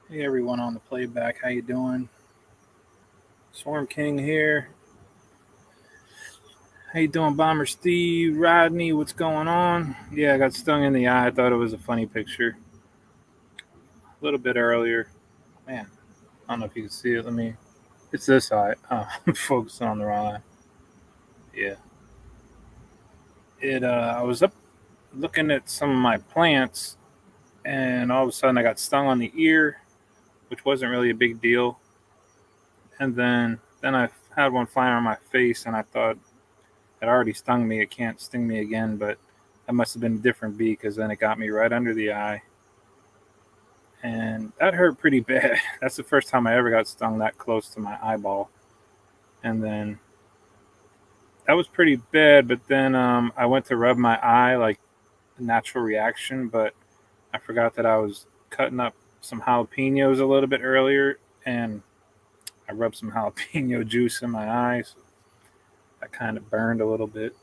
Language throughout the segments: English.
Hey everyone on the playback, how you doing? Swarm King here. How you doing, Bomber Steve, Rodney? What's going on? Yeah, I got stung in the eye. I thought it was a funny picture. A little bit earlier. Man, I don't know if you can see it. Let me. It's this eye. Oh, I'm focusing on the wrong eye. Yeah. I was up looking at some of my plants, and all of a sudden I got stung on the ear, which wasn't really a big deal. And then I had one fly on my face, and I thought it already stung me. It can't sting me again, but that must have been a different bee because then it got me right under the eye, and that hurt pretty bad. That's the first time I ever got stung that close to my eyeball, and then that was pretty bad. But then I went to rub my eye like a natural reaction, but I forgot that I was cutting up some jalapenos a little bit earlier, and I rubbed some jalapeno juice in my eyes. I kind of burned a little bit.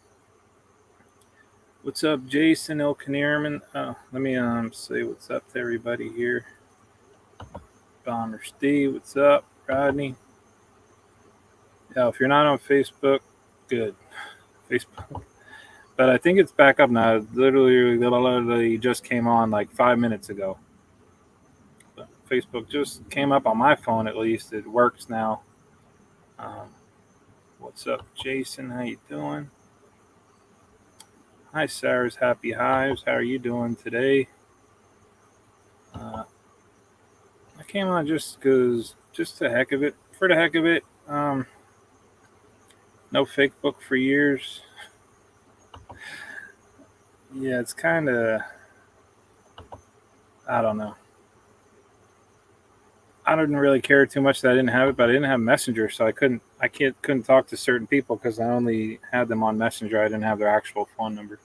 What's up, Jason Ilkanierman? Let me say what's up to everybody here. Bomber Steve, what's up? Rodney. Yeah, if you're not on Facebook, good. Facebook. But I think it's back up now. Literally just came on like 5 minutes ago. But Facebook just came up on my phone at least. It works now. Um, what's up, Jason? How you doing? Hi, Sarah's Happy Hives. How are you doing today? Uh, I came on just because, just the heck of it, for the heck of it. No fake book for years. Yeah, it's kind of, I don't know. I didn't really care too much that I didn't have it, but I didn't have Messenger, so couldn't talk to certain people because I only had them on Messenger. I didn't have their actual phone number.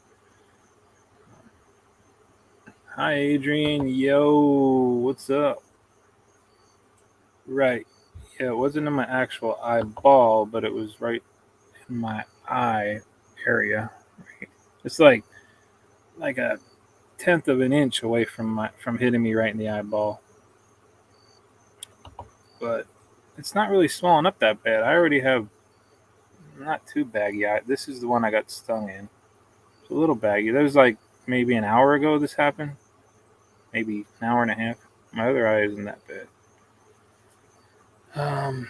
Hi, Adrian. Yo, what's up? Right. Yeah, it wasn't in my actual eyeball, but it was right in my eye area. Right. It's like a tenth of an inch away from hitting me right in the eyeball. But it's not really swelling up that bad. I already have not too baggy eye. This is the one I got stung in. It's a little baggy. That was like maybe an hour ago this happened. Maybe an hour and a half. My other eye isn't that bad. Um,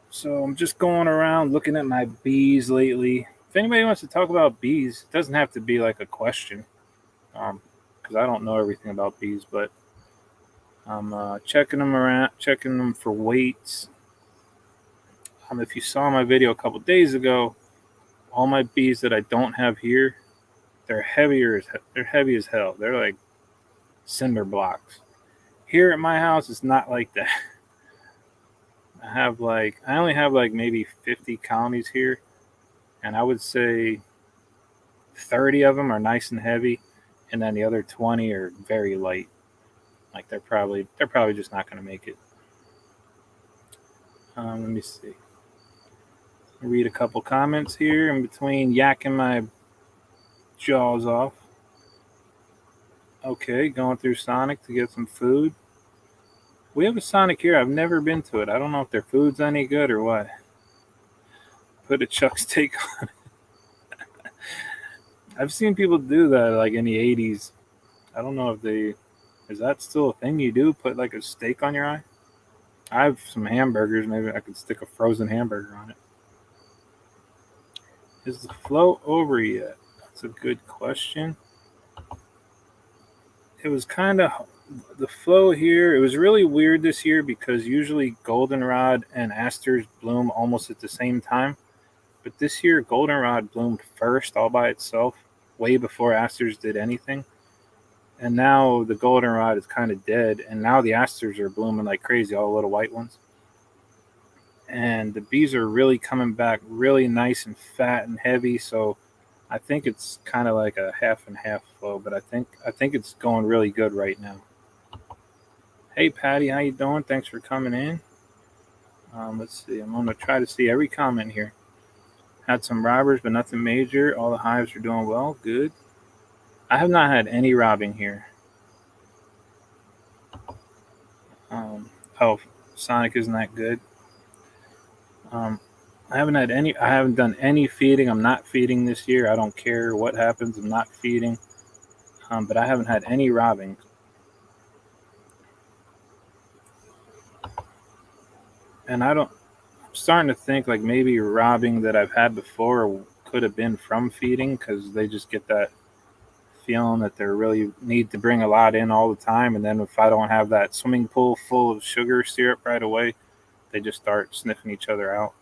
so I'm just going around looking at my bees lately. If anybody wants to talk about bees, it doesn't have to be like a question, because I don't know everything about bees. But I'm checking them around, checking them for weights. If you saw my video a couple days ago, all my bees that I don't have here, they're heavy as hell. They're like cinder blocks. Here at my house, it's not like that. I only have like maybe 50 colonies here, and I would say 30 of them are nice and heavy, and then the other 20 are very light. Like they're probably just not going to make it. Let me see. Read a couple comments here in between yakking my jaws off. Okay, going through Sonic to get some food. We have a Sonic here. I've never been to it. I don't know if their food's any good or what. Put a chuck steak on it. I've seen people do that like in the 80s. I don't know if they. Is that still a thing you do? Put like a steak on your eye? I have some hamburgers. Maybe I could stick a frozen hamburger on it. Is the flow over yet? That's a good question. It was kind of the flow here. It was really weird this year because usually goldenrod and asters bloom almost at the same time. But this year, goldenrod bloomed first all by itself, way before asters did anything. And now the goldenrod is kind of dead, and now the asters are blooming like crazy, all the little white ones. And the bees are really coming back really nice and fat and heavy. So I think it's kind of like a half and half flow, but I think it's going really good right now. Hey Patty, how you doing? Thanks for coming in. Let's see. I'm gonna try to see every comment here. Had some robbers, but nothing major. All the hives are doing well. Good. I have not had any robbing here. Oh, Sonic isn't that good. I haven't done any feeding. I'm not feeding this year. I don't care what happens. I'm not feeding. But I haven't had any robbing. And I'm starting to think like maybe robbing that I've had before could have been from feeding because they just get that feeling that they really need to bring a lot in all the time. And then if I don't have that swimming pool full of sugar syrup right away, they just start sniffing each other out.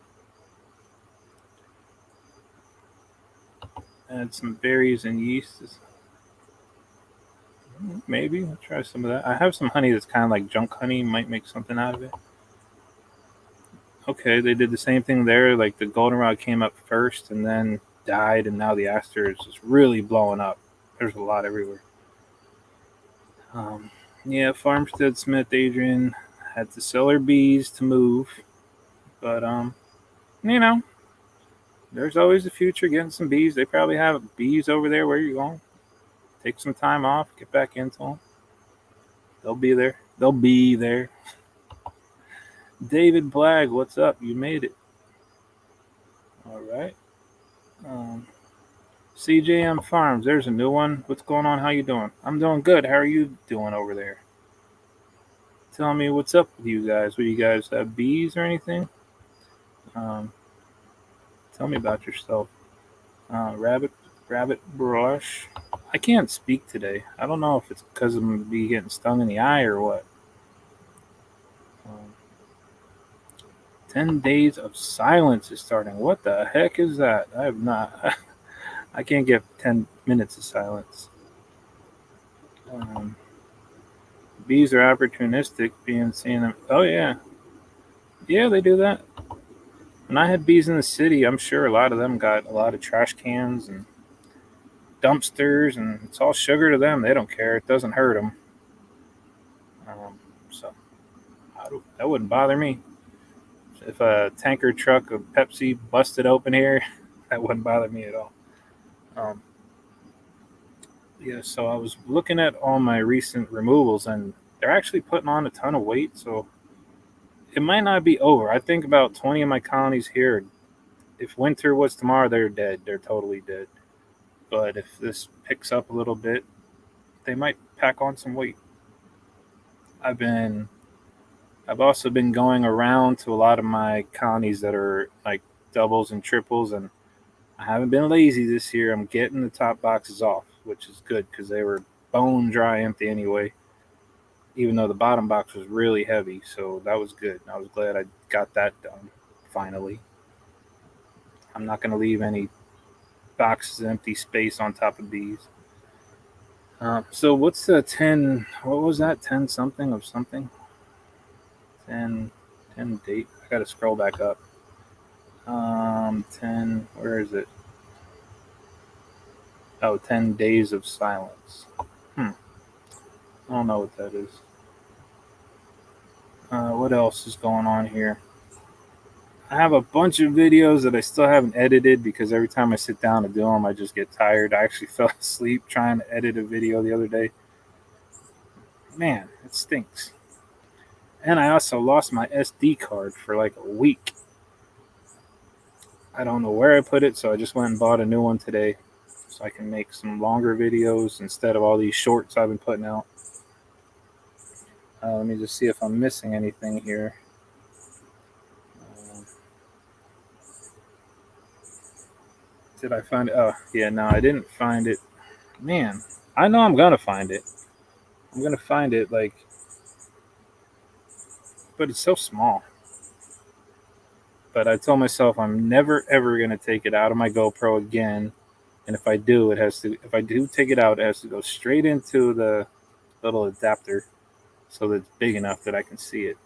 Add some berries and yeast. Maybe I'll try some of that. I have some honey that's kind of like junk honey. Might make something out of it. Okay, they did the same thing there. Like the goldenrod came up first and then died, and now the aster is just really blowing up. There's a lot everywhere. Yeah, Farmstead Smith Adrian had to sell her bees to move, but you know, there's always the future. Getting some bees. They probably have bees over there. Where you going? Take some time off. Get back into them. They'll be there. They'll be there. David Blagg, what's up? You made it. All right. CJM Farms, there's a new one. What's going on? How you doing? I'm doing good. How are you doing over there? Tell me what's up with you guys. Will you guys have bees or anything? Um, Tell me about yourself. Rabbit brush. I can't speak today. I don't know if it's because I'm gonna be getting stung in the eye or what. Um, 10 days of silence is starting. What the heck is that? I have not. I can't get 10 minutes of silence. Um, Bees are opportunistic, being seen them. Oh yeah, yeah, they do that. When I had bees in the city, I'm sure a lot of them got a lot of trash cans and dumpsters, and it's all sugar to them. They don't care. It doesn't hurt them. So that wouldn't bother me. If a tanker truck of Pepsi busted open here, that wouldn't bother me at all. Um, yeah, so I was looking at all my recent removals, and they're actually putting on a ton of weight. So it might not be over. I think about 20 of my colonies here, if winter was tomorrow, they're dead. They're totally dead. But if this picks up a little bit, they might pack on some weight. I've been I've also been going around to a lot of my colonies that are like doubles and triples, and I haven't been lazy this year. I'm getting the top boxes off, which is good because they were bone dry empty anyway, even though the bottom box was really heavy. So that was good. I was glad I got that done finally. I'm not going to leave any boxes empty space on top of these. So what's the 10? What was that? 10 something of something? 10, 10 date. I got to scroll back up. 10, where is it? Oh, 10 days of silence. I don't know what that is. What else is going on here? I have a bunch of videos that I still haven't edited because every time I sit down to do them, I just get tired. I actually fell asleep trying to edit a video the other day. Man, it stinks. And I also lost my SD card for like a week. I don't know where I put it, so I just went and bought a new one today so I can make some longer videos instead of all these shorts I've been putting out. Let me just see if I'm missing anything here. Did I find it? Oh, yeah, no, I didn't find it. Man, I know I'm going to find it. I'm going to find it, like, but it's so small. But I told myself I'm never, ever going to take it out of my GoPro again. And if I do, if I do take it out, it has to go straight into the little adapter so that it's big enough that I can see it.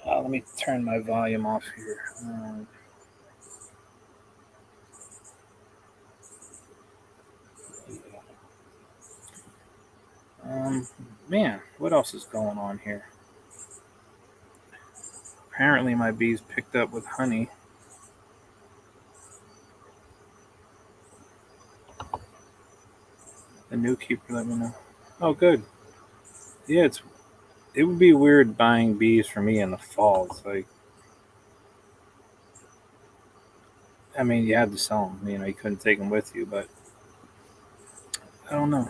Let me turn my volume off here. Man, what else is going on here? Apparently, my bees picked up with honey. The new keeper let me know. Oh, good. Yeah, it would be weird buying bees for me in the fall. It's like, I mean, you had to sell them. You couldn't take them with you, but I don't know.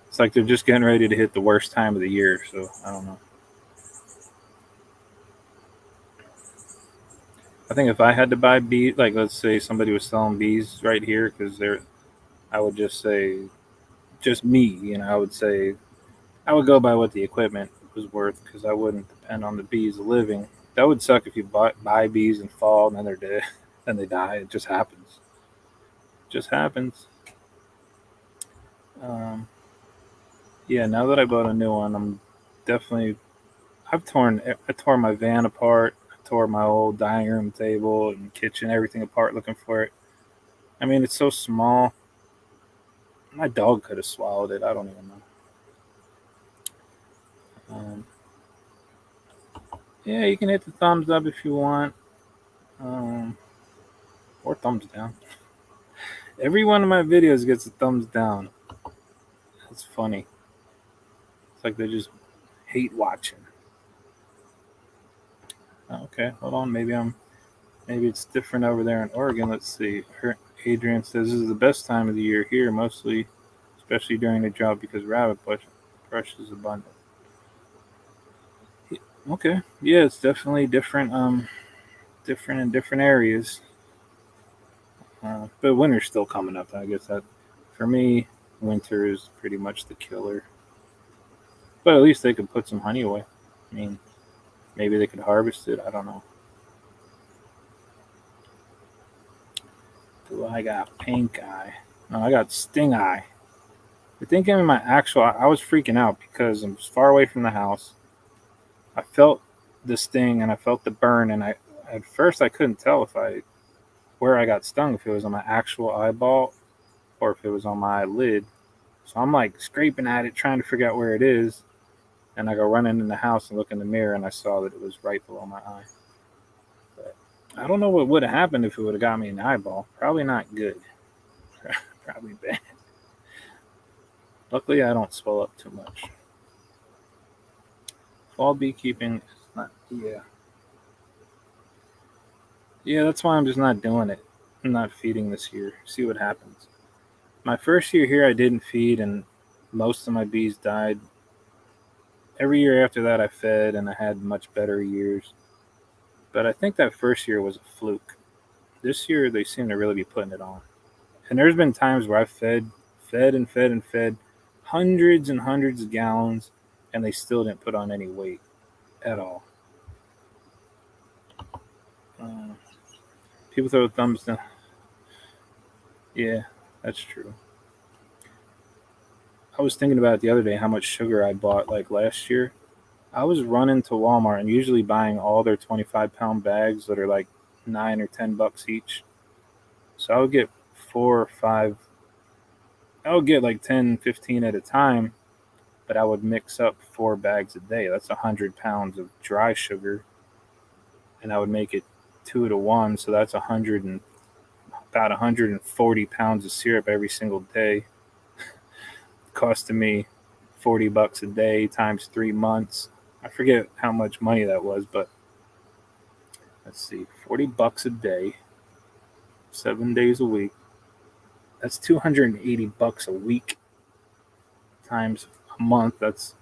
It's like they're just getting ready to hit the worst time of the year, so I don't know. I think if I had to buy bees, like let's say somebody was selling bees right here, because I would just say, just me, I would say I would go by what the equipment was worth because I wouldn't depend on the bees living. That would suck if you buy bees in fall and then they're dead, and they die. It just happens. Just happens. Um, yeah, now that I bought a new one, I'm definitely I tore my van apart. I tore my old dining room table and kitchen, everything apart looking for it. I mean, it's so small. My dog could have swallowed it. I don't even know. Um, yeah, you can hit the thumbs up if you want, um, or thumbs down. Every one of my videos gets a thumbs down. It's funny. It's like they just hate watching. Okay, hold on. Maybe it's different over there in Oregon. Let's see. Adrian says this is the best time of the year here, mostly, especially during the drought because brush is abundant. Okay, yeah, it's definitely different. Different in different areas. But winter's still coming up. I guess that for me, winter is pretty much the killer. But at least they could put some honey away. I mean, maybe they could harvest it. I don't know. Do I got pink eye? No, I got sting eye. I think in my actual, I was freaking out because I'm far away from the house. I felt the sting and I felt the burn, and I at first I couldn't tell if I where I got stung, if it was on my actual eyeball or if it was on my lid. So I'm like scraping at it, trying to figure out where it is. And I go running in the house and look in the mirror, and I saw that it was right below my eye. But I don't know what would have happened if it would have got me in the eyeball. Probably not good. Probably bad. Luckily, I don't swell up too much. Fall beekeeping is not. Yeah, yeah. That's why I'm just not doing it. I'm not feeding this year. See what happens. My first year here, I didn't feed, and most of my bees died. Every year after that, I fed, and I had much better years. But I think that first year was a fluke. This year, they seem to really be putting it on. And there's been times where I fed and fed and fed hundreds and hundreds of gallons, and they still didn't put on any weight at all. Uh, People throw thumbs down. Yeah, that's true. I was thinking about it the other day how much sugar I bought like last year. I was running to Walmart and usually buying all their 25-pound bags that are like $9 or $10 each. So I would get four or five, I would get like 10, 15 at a time, but I would mix up 4 bags a day. That's 100 pounds of dry sugar, and I would make it 2 to 1. So that's 100 and about 140 pounds of syrup every single day, costing me $40 a day times 3 months. I forget how much money that was, but let's see, $40 a day, 7 days a week. That's $280 a week times a month. That's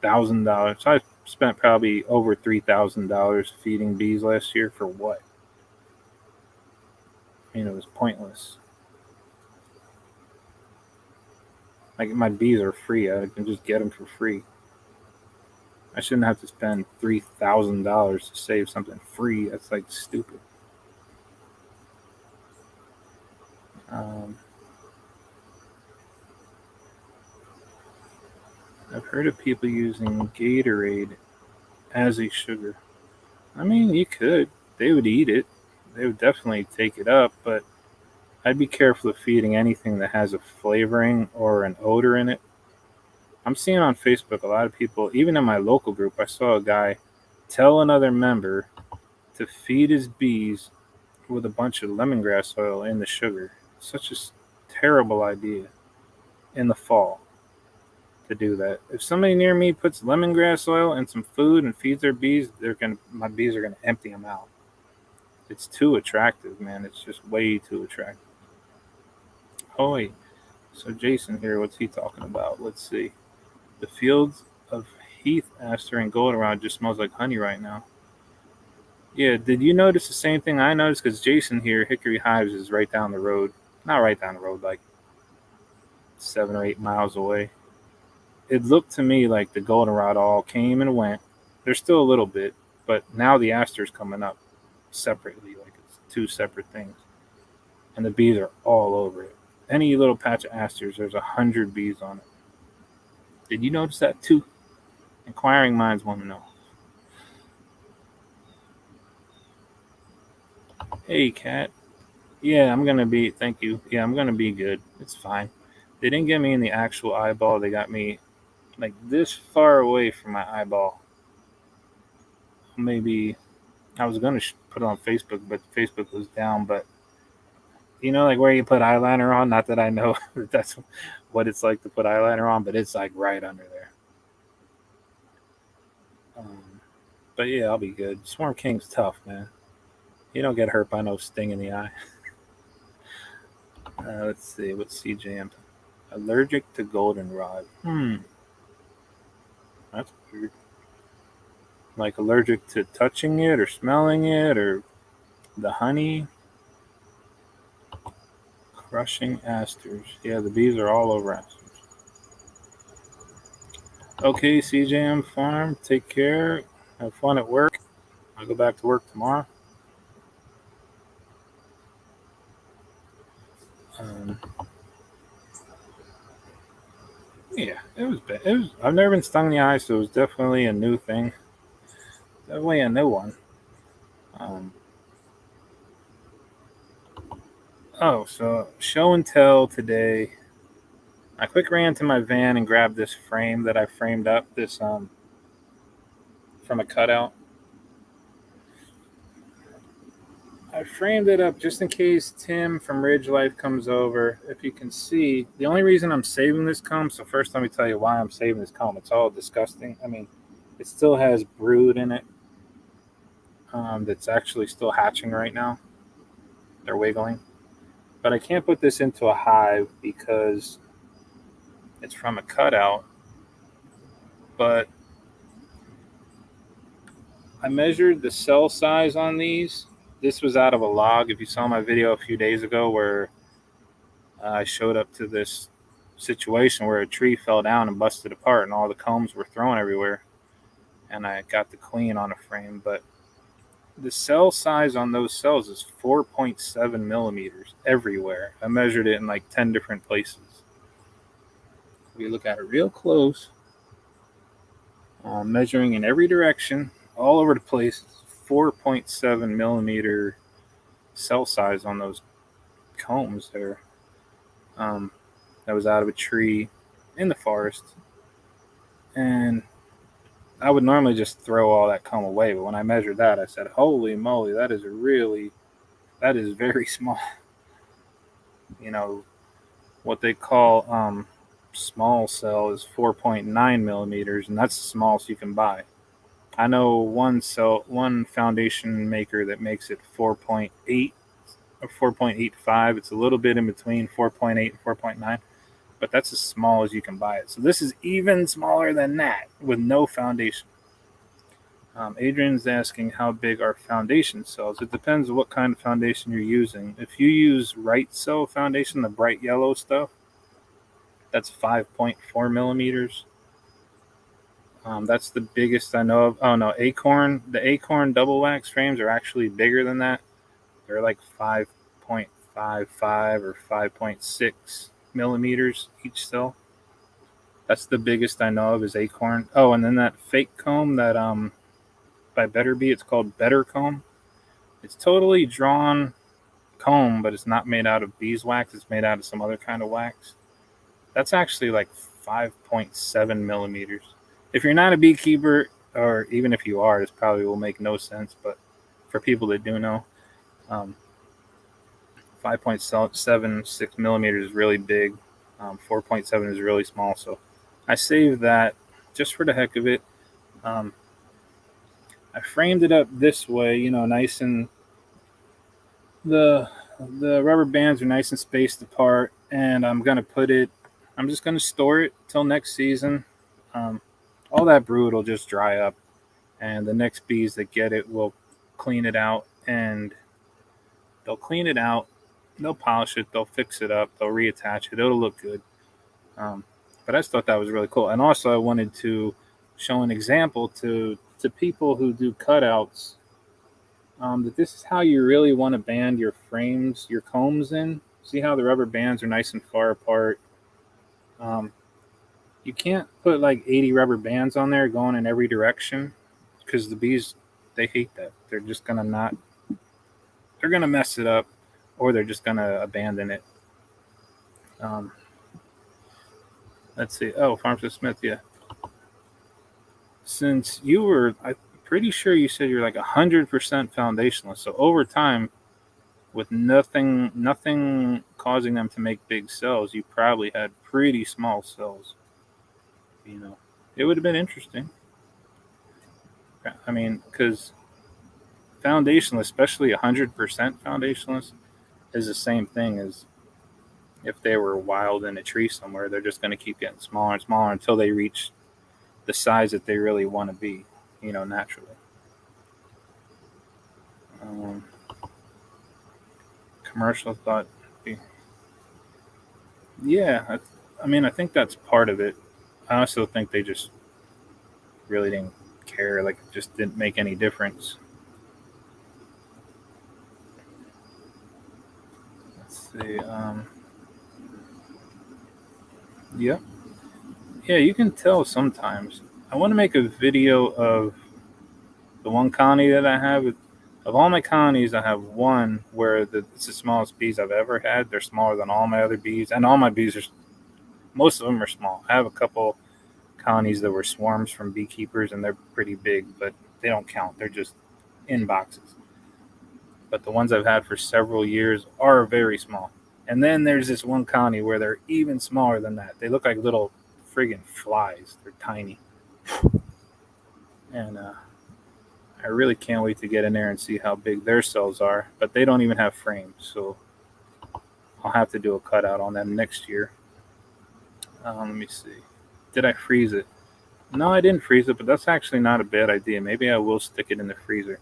$1,000. So I spent probably over $3,000 feeding bees last year for what? I mean, it was pointless. Like my bees are free. I can just get them for free. I shouldn't have to spend $3,000 to save something free. That's like stupid. Um, I've heard of people using Gatorade as a sugar. I mean, you could. They would eat it. They would definitely take it up, but I'd be careful of feeding anything that has a flavoring or an odor in it. I'm seeing on Facebook a lot of people, even in my local group, I saw a guy tell another member to feed his bees with a bunch of lemongrass oil in the sugar. Such a terrible idea in the fall. to do that. If somebody near me puts lemongrass oil and some food and feeds their bees, my bees are gonna empty them out. It's too attractive, man. It's just way too attractive. Oh wait, so Jason here, what's he talking about? Let's see. The fields of heath aster and goldenrod just smells like honey right now. Yeah, did you notice the same thing I noticed? Because Jason here, Hickory Hives is right down the road. Not right down the road, like 7 or 8 miles away. It looked to me like the goldenrod all came and went. There's still a little bit, but now the aster's coming up separately, like it's two separate things. And the bees are all over it. Any little patch of asters, there's 100 bees on it. Did you notice that too? Inquiring minds want to know. Hey, cat. Yeah, I'm gonna be. Thank you. Yeah, I'm gonna be good. It's fine. They didn't get me in the actual eyeball. They got me like this far away from my eyeball. Maybe I was gonna put it on Facebook, but Facebook was down. But you know, like where you put eyeliner on. Not that I know that that's what it's like to put eyeliner on, but it's like right under there. But yeah, I'll be good. Swarm King's tough, man. You don't get hurt by no sting in the eye. Let's see. What's CJM? Allergic to goldenrod. That's weird. Like allergic to touching it or smelling it or the honey. Crushing asters. Yeah, the bees are all over asters. Okay, CJM Farm. Take care. Have fun at work. I'll go back to work tomorrow. Yeah, it was bad. I've never been stung in the eye, so it was definitely a new thing. Definitely a new one. So show and tell today. I quick ran to my van and grabbed this frame that I framed up. This from a cutout. I framed it up just in case Tim from Ridge Life comes over. If you can see, the only reason I'm saving this comb, so first let me tell you why I'm saving this comb. It's all disgusting. I mean, it still has brood in it that's actually still hatching right now. They're wiggling. But I can't put this into a hive because it's from a cutout. But I measured the cell size on these. This was out of a log. If you saw my video a few days ago where I showed up to this situation where a tree fell down and busted apart and all the combs were thrown everywhere, and I got the queen on a frame. But the cell size on those cells is 4.7 millimeters everywhere. I measured it in like 10 different places. If you look at it real close, measuring in every direction, all over the place, 4.7 millimeter cell size on those combs there. That was out of a tree in the forest. And I would normally just throw all that comb away, but when I measured that, I said, holy moly, that is very small. You know, what they call small cell is 4.9 millimeters, and that's the smallest you can buy. I know one foundation maker that makes it 4.8 or 4.85. It's a little bit in between 4.8 and 4.9, but that's as small as you can buy it. So this is even smaller than that with no foundation. Adrian's asking how big are foundation cells. It depends on what kind of foundation you're using. If you use Right Cell foundation, the bright yellow stuff, that's 5.4 millimeters. That's the biggest I know of. Oh no, the Acorn double wax frames are actually bigger than that. They're like 5.55 or 5.6 millimeters each cell. That's the biggest I know of is Acorn. Oh, and then that fake comb that by Better Bee, it's called Better Comb. It's totally drawn comb, but it's not made out of beeswax. It's made out of some other kind of wax. That's actually like 5.7 millimeters. If you're not a beekeeper, or even if you are, this probably will make no sense. But for people that do know, 5.76 millimeters is really big. 4.7 is really small. So I saved that just for the heck of it. Um, I framed it up this way, nice and the the rubber bands are nice and spaced apart, and I'm just gonna store it till next season. Um, all that brood will just dry up, and the next bees that get it will clean it out, and they'll clean it out, they'll polish it, they'll fix it up, they'll reattach it, it'll look good. Um, but I just thought that was really cool, and also I wanted to show an example to people who do cutouts, that this is how you really want to band your frames, your combs in. See how the rubber bands are nice and far apart. Um, you can't put like 80 rubber bands on there going in every direction because the bees, they hate that. They're just gonna not. They're gonna mess it up, or they're just gonna abandon it. Um, let's see. Oh, Farmstead Smith, yeah. Since I'm pretty sure you said you're like 100% foundationless. So over time, with nothing causing them to make big cells, you probably had pretty small cells. It would have been interesting. I mean, because foundationless, especially 100% foundationless, is the same thing as if they were wild in a tree somewhere. They're just going to keep getting smaller and smaller until they reach the size that they really want to be, naturally. Um, commercial thought, yeah. I mean, I think that's part of it. I also think they just really didn't care. Like, it just didn't make any difference. Let's see. Yep. Yeah, you can tell sometimes. I want to make a video of the one colony that I have. Of all my colonies, I have one where it's the smallest bees I've ever had. They're smaller than all my other bees, and all my bees most of them are small. I have a couple colonies that were swarms from beekeepers, and they're pretty big, but they don't count. They're just in boxes. But the ones I've had for several years are very small. And then there's this one colony where they're even smaller than that. They look like little friggin' flies. They're tiny. And I really can't wait to get in there and see how big their cells are. But they don't even have frames, so I'll have to do a cutout on them next year. Let me see. Did I freeze it? No, I didn't freeze it, but that's actually not a bad idea. Maybe I will stick it in the freezer.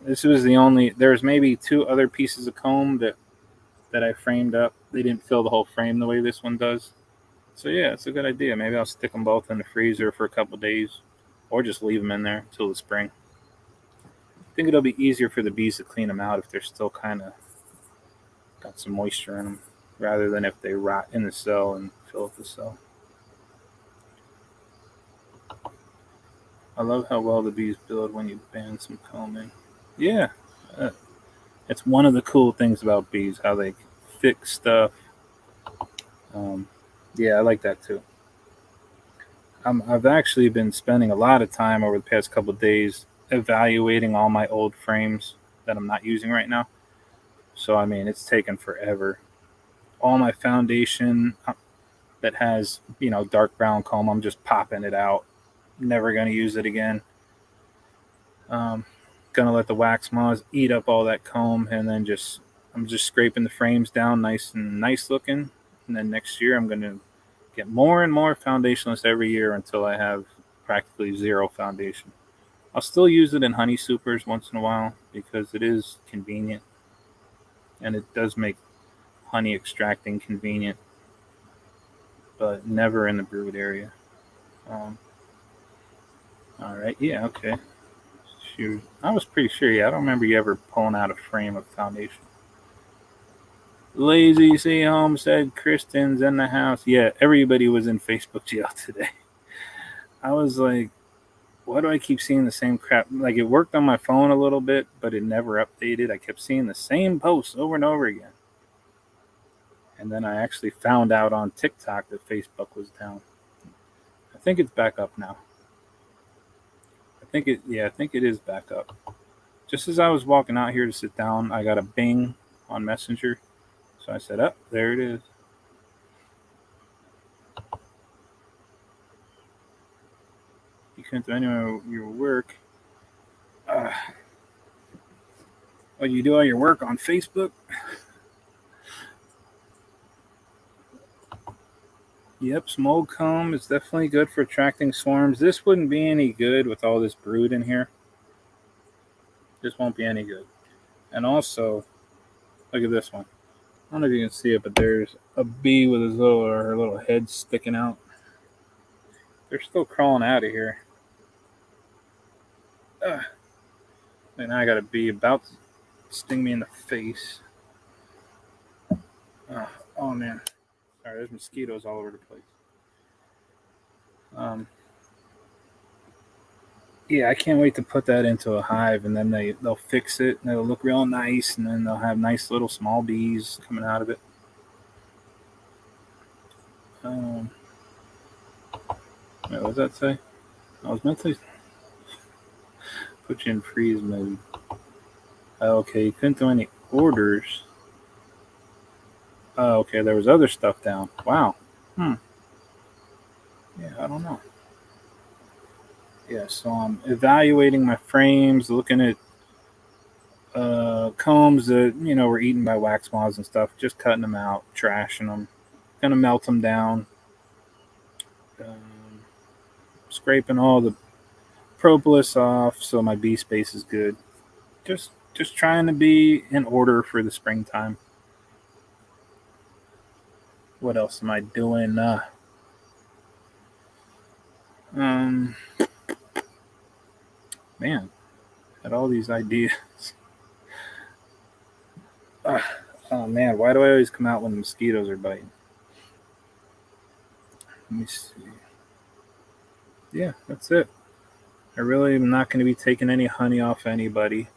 This was the only. There's maybe two other pieces of comb that I framed up. They didn't fill the whole frame the way this one does. So yeah, it's a good idea. Maybe I'll stick them both in the freezer for a couple days, or just leave them in there till the spring. I think it'll be easier for the bees to clean them out if they're still kind of got some moisture in them, rather than if they rot in the cell and fill up the cell. I love how well the bees build when you band some combing. Yeah, uh, it's one of the cool things about bees, how they fix stuff. Um, yeah, I like that too. I've actually been spending a lot of time over the past couple of days evaluating all my old frames that I'm not using right now. So I mean, it's taken forever. All my foundation that has dark brown comb, I'm just popping it out. Never gonna use it again. Um, gonna let the wax moths eat up all that comb, and then I'm just scraping the frames down nice and nice looking. And then next year I'm gonna get more and more foundationless every year until I have practically zero foundation. I'll still use it in honey supers once in a while because it is convenient and it does make honey extracting convenient, but never in the brood area. Um, all right, yeah, okay. Shoot, I was pretty sure. Yeah, I don't remember you ever pulling out a frame of foundation. Lazy C Home said Kristen's in the house. Yeah, everybody was in Facebook jail today. I was like, why do I keep seeing the same crap? Like, it worked on my phone a little bit, but it never updated. I kept seeing the same posts over and over again. And then I actually found out on TikTok that Facebook was down. I think it's back up now. I think it is back up. Just as I was walking out here to sit down, I got a bing on Messenger. So I said, "Up, there it is." couldn't do any of your work. Oh, you do all your work on Facebook? Yep, small comb is definitely good for attracting swarms. This wouldn't be any good with all this brood in here. This won't be any good. And also, look at this one. I don't know if you can see it, but there's a bee with her little head sticking out. They're still crawling out of here. And now I got a bee about to sting me in the face. Oh man. Sorry, there's mosquitoes all over the place. Yeah, I can't wait to put that into a hive, and then they'll fix it, and it'll look real nice, and then they'll have nice little small bees coming out of it. What does that say? I was meant to put you in freeze mode. Okay, you couldn't do any orders. Okay, there was other stuff down. Wow. Yeah, I don't know. Yeah, so I'm evaluating my frames, looking at combs that were eaten by wax moths and stuff, just cutting them out, trashing them, gonna melt them down, scraping all the propolis off so my bee space is good. Just trying to be in order for the springtime. What else am I doing? Man, had all these ideas. Oh man, why do I always come out when the mosquitoes are biting? Let me see. Yeah, that's it. I really am not going to be taking any honey off anybody.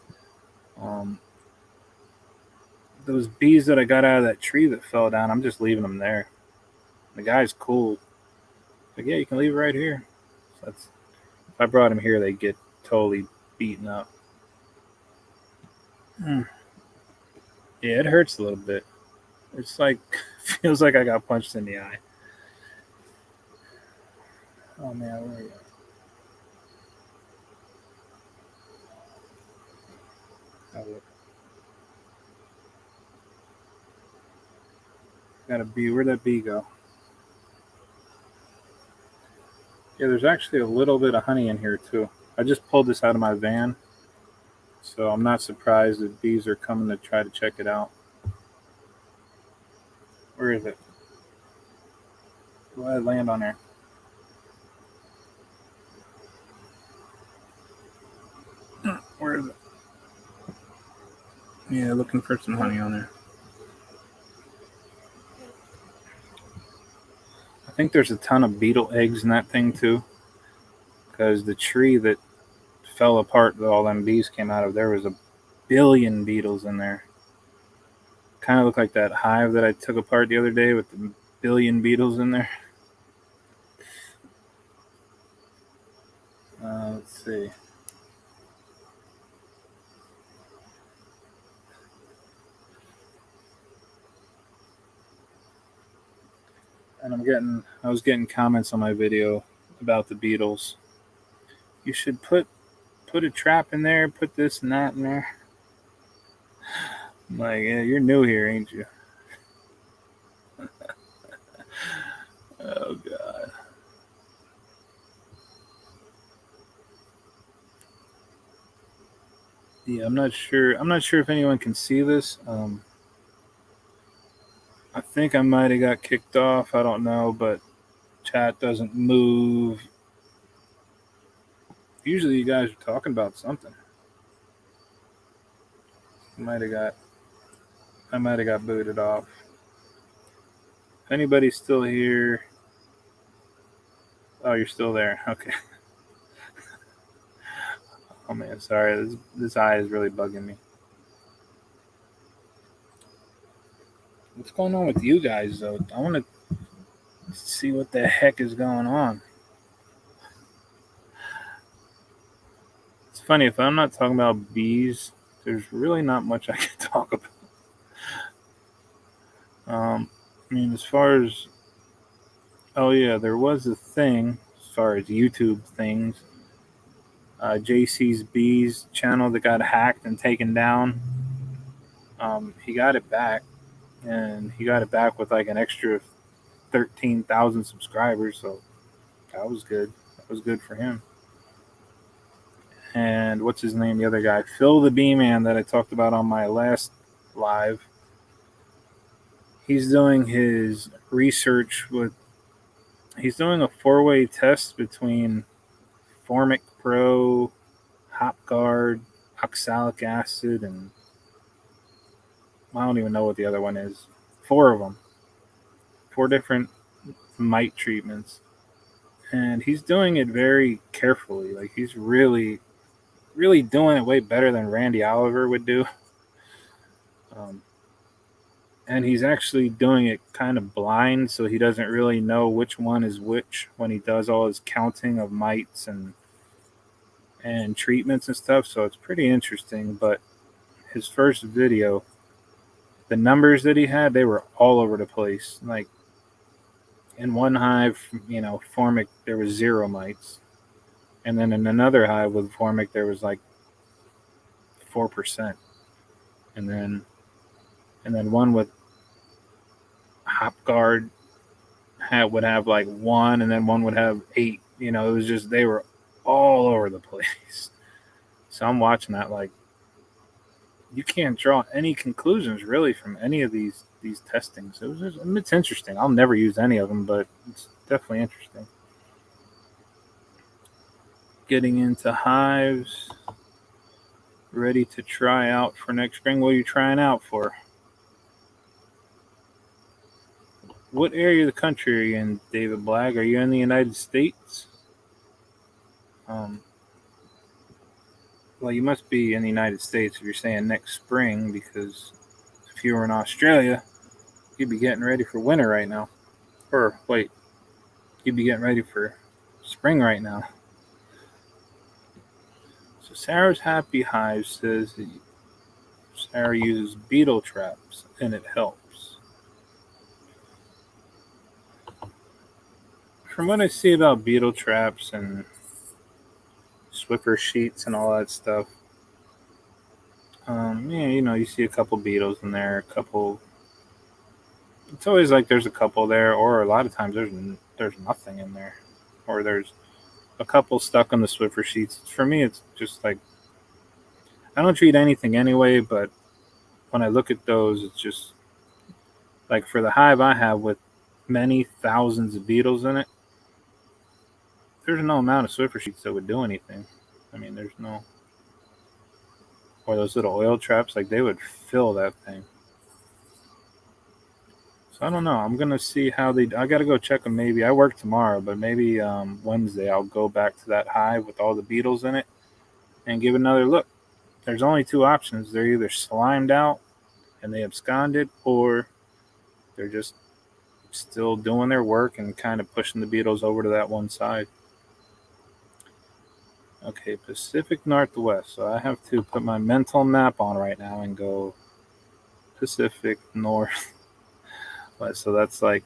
Those bees that I got out of that tree that fell down, I'm just leaving them there. The guy's cool. Like, yeah, you can leave it right here. So if I brought him here, they'd get totally beaten up. Yeah, it hurts a little bit. It's like, feels like I got punched in the eye. Oh man, where are you? Got a bee. Where'd that bee go? Yeah, there's actually a little bit of honey in here too. I just pulled this out of my van, so I'm not surprised that bees are coming to try to check it out. Where is it? Go ahead, land on there. Where is it? Yeah, looking for some honey on there. I think there's a ton of beetle eggs in that thing too, because the tree that fell apart that all them bees came out of, there was a billion beetles in there. Kind of looked like that hive that I took apart the other day with the billion beetles in there. Let's see. And I was getting comments on my video about the beetles. You should put a trap in there, put this and that in there. I'm like, yeah, you're new here, ain't you? Oh god. Yeah, I'm not sure if anyone can see this. I think I might have got kicked off. I don't know, but chat doesn't move. Usually you guys are talking about something. I might have got booted off. If anybody's still here. Oh, you're still there. Okay. Oh man, sorry. This eye is really bugging me. What's going on with you guys though? I want to see what the heck is going on. It's funny, if I'm not talking about bees, there's really not much I can talk about. I mean, as far as, oh yeah, there was a thing, as far as YouTube things. JC's Bees channel that got hacked and taken down. He got it back, and he got it back with like an extra 13,000 subscribers. So that was good. That was good for him. And what's his name? The other guy, Phil the Bee Man, that I talked about on my last live. He's doing his research with. He's doing a 4-way test between Formic Pro, HopGuard, oxalic acid, and I don't even know what the other one is. 4 of them. 4 different mite treatments. And he's doing it very carefully. Like, he's really, really doing it way better than Randy Oliver would do. And he's actually doing it kind of blind, so he doesn't really know which one is which when he does all his counting of mites and treatments and stuff. So it's pretty interesting. But his first video, the numbers that he had, they were all over the place. Like, in one hive, Formic, there was 0 mites. And then in another hive with Formic, there was like 4%. And then one with HopGuard would have like 1, and then one would have 8. It was just, they were all over the place. So I'm watching that like, you can't draw any conclusions really from any of these testings. It's interesting. I'll never use any of them, but it's definitely interesting. Getting into hives, ready to try out for next spring. What are you trying out for? What area of the country are you in, David Black? Are you in the United States? Well, you must be in the United States if you're saying next spring, because if you were in Australia, you'd be getting ready for winter right now. Or, wait, you'd be getting ready for spring right now. So Sarah's Happy Hive says that Sarah uses beetle traps, and it helps. From what I see about beetle traps and Swiffer sheets and all that stuff, you see a couple beetles in there, a couple. It's always like there's a couple there, or a lot of times there's nothing in there, or there's a couple stuck on the Swiffer sheets. For me, it's just like, I don't treat anything anyway, but when I look at those, it's just like, for the hive I have with many thousands of beetles in it, there's no amount of Swiffer sheets that would do anything. I mean, there's no. Or those little oil traps, like, they would fill that thing. So I don't know. I'm going to see how I got to go check them maybe. I work tomorrow, but maybe Wednesday I'll go back to that hive with all the beetles in it and give it another look. There's only 2 options. They're either slimed out and they absconded, or they're just still doing their work and kind of pushing the beetles over to that one side. Okay, Pacific Northwest. So I have to put my mental map on right now and go Pacific North. So that's like,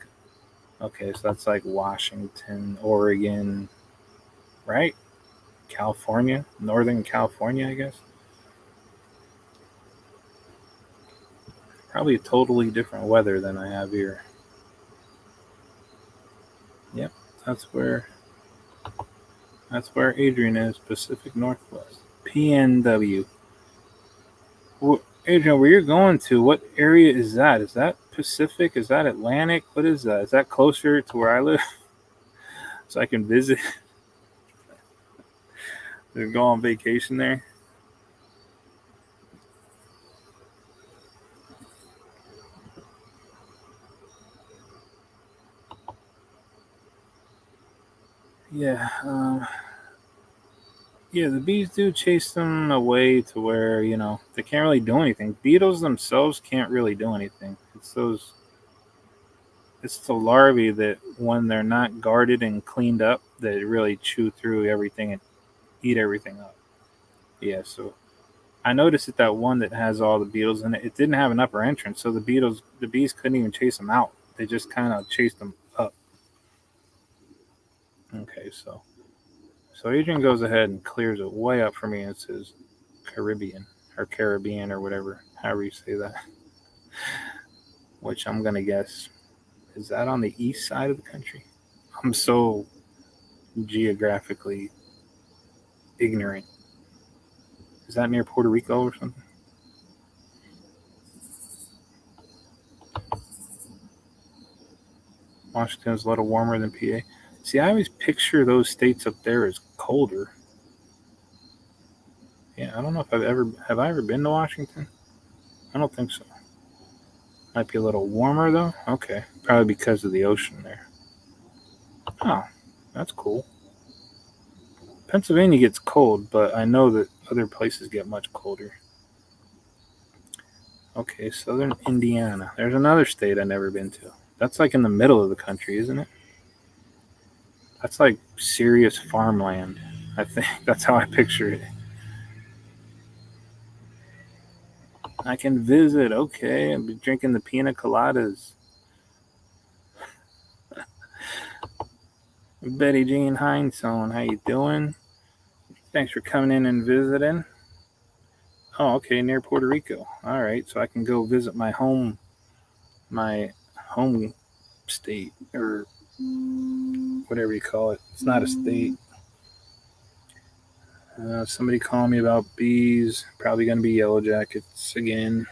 okay, so that's like Washington, Oregon, right? California, Northern California, I guess. Probably totally different weather than I have here. Yep, that's where Adrian is, Pacific Northwest. PNW. Adrian, where you're going to, what area is that? Is that Pacific? Is that Atlantic? What is that? Is that closer to where I live? So I can visit? Go on vacation there? Yeah. Yeah, the bees do chase them away to where, they can't really do anything. Beetles themselves can't really do anything. It's the larvae that, when they're not guarded and cleaned up, they really chew through everything and eat everything up. Yeah, so I noticed that one that has all the beetles in it, it didn't have an upper entrance, so the bees couldn't even chase them out. They just kind of chased them up. Okay, so So Adrian goes ahead and clears it way up for me and says Caribbean or whatever, however you say that. Which I'm going to guess, is that on the east side of the country? I'm so geographically ignorant. Is that near Puerto Rico or something? Washington's a little warmer than PA. See, I always picture those states up there as colder. Yeah, I don't know if have I ever been to Washington? I don't think so. Might be a little warmer though. Okay, probably because of the ocean there. Oh, that's cool. Pennsylvania gets cold, but I know that other places get much colder. Okay, southern Indiana. There's another state I've never been to. That's like in the middle of the country, isn't it? That's like serious farmland. I think that's how I picture it. I can visit. Okay, I'll be drinking the pina coladas. Betty Jean Hindson, how you doing? Thanks for coming in and visiting. Oh, okay, near Puerto Rico. All right, so I can go visit my home state, or whatever you call it. It's not a state. Somebody calling me about bees. Probably going to be yellow jackets again.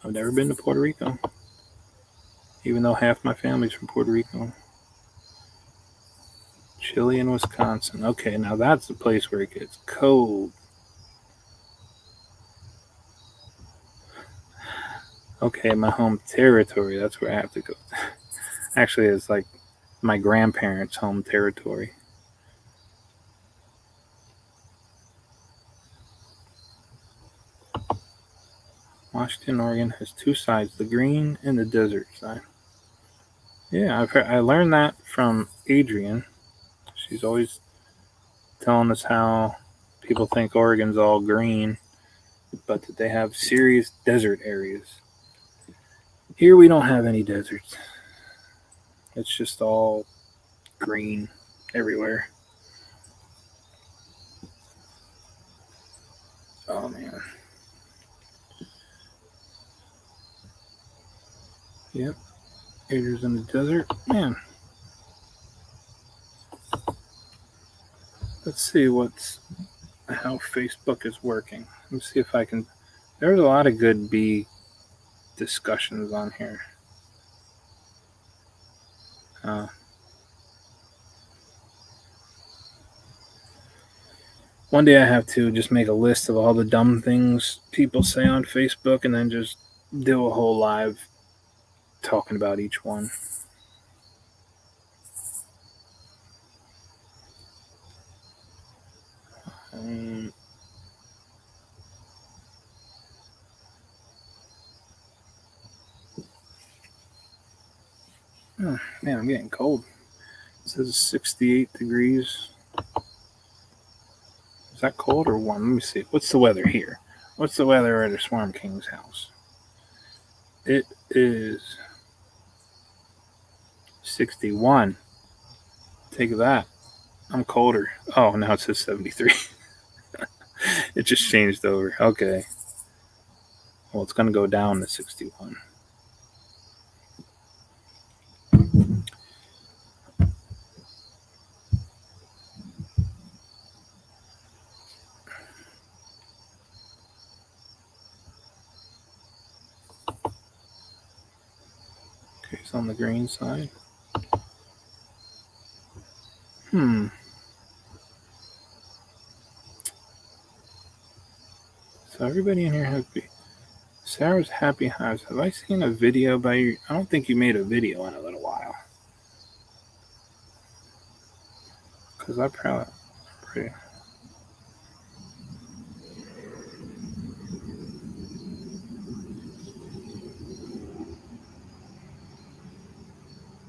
I've never been to Puerto Rico, even though half my family's from Puerto Rico. Chile and Wisconsin. Okay, now that's the place where it gets cold. Okay, my home territory. That's where I have to go. Actually, it's like my grandparents' home territory. Washington, Oregon has two sides, the green and the desert side. Yeah, I learned that from Adrian. She's always telling us how people think Oregon's all green, but that they have serious desert areas. Here we don't have any deserts. It's just all green everywhere. Oh man. Yep. Adrian's in the desert. Man. Let's see how Facebook is working. Let me see if I can. There's a lot of good bee discussions on here. One day I have to just make a list of all the dumb things people say on Facebook and then just do a whole live talking about each one. Oh, man, I'm getting cold. It says 68 degrees. Is that cold or warm? Let me see. What's the weather here? What's the weather at a Swarm King's house? It is 61. Take that. I'm colder. Oh, now it says 73. It just changed over. Okay. Well, it's going to go down to 61. Okay, it's on the green side. So everybody in here has Sarah's Happy House. Have I seen a video by you? I don't think you made a video in a little while. Because I probably.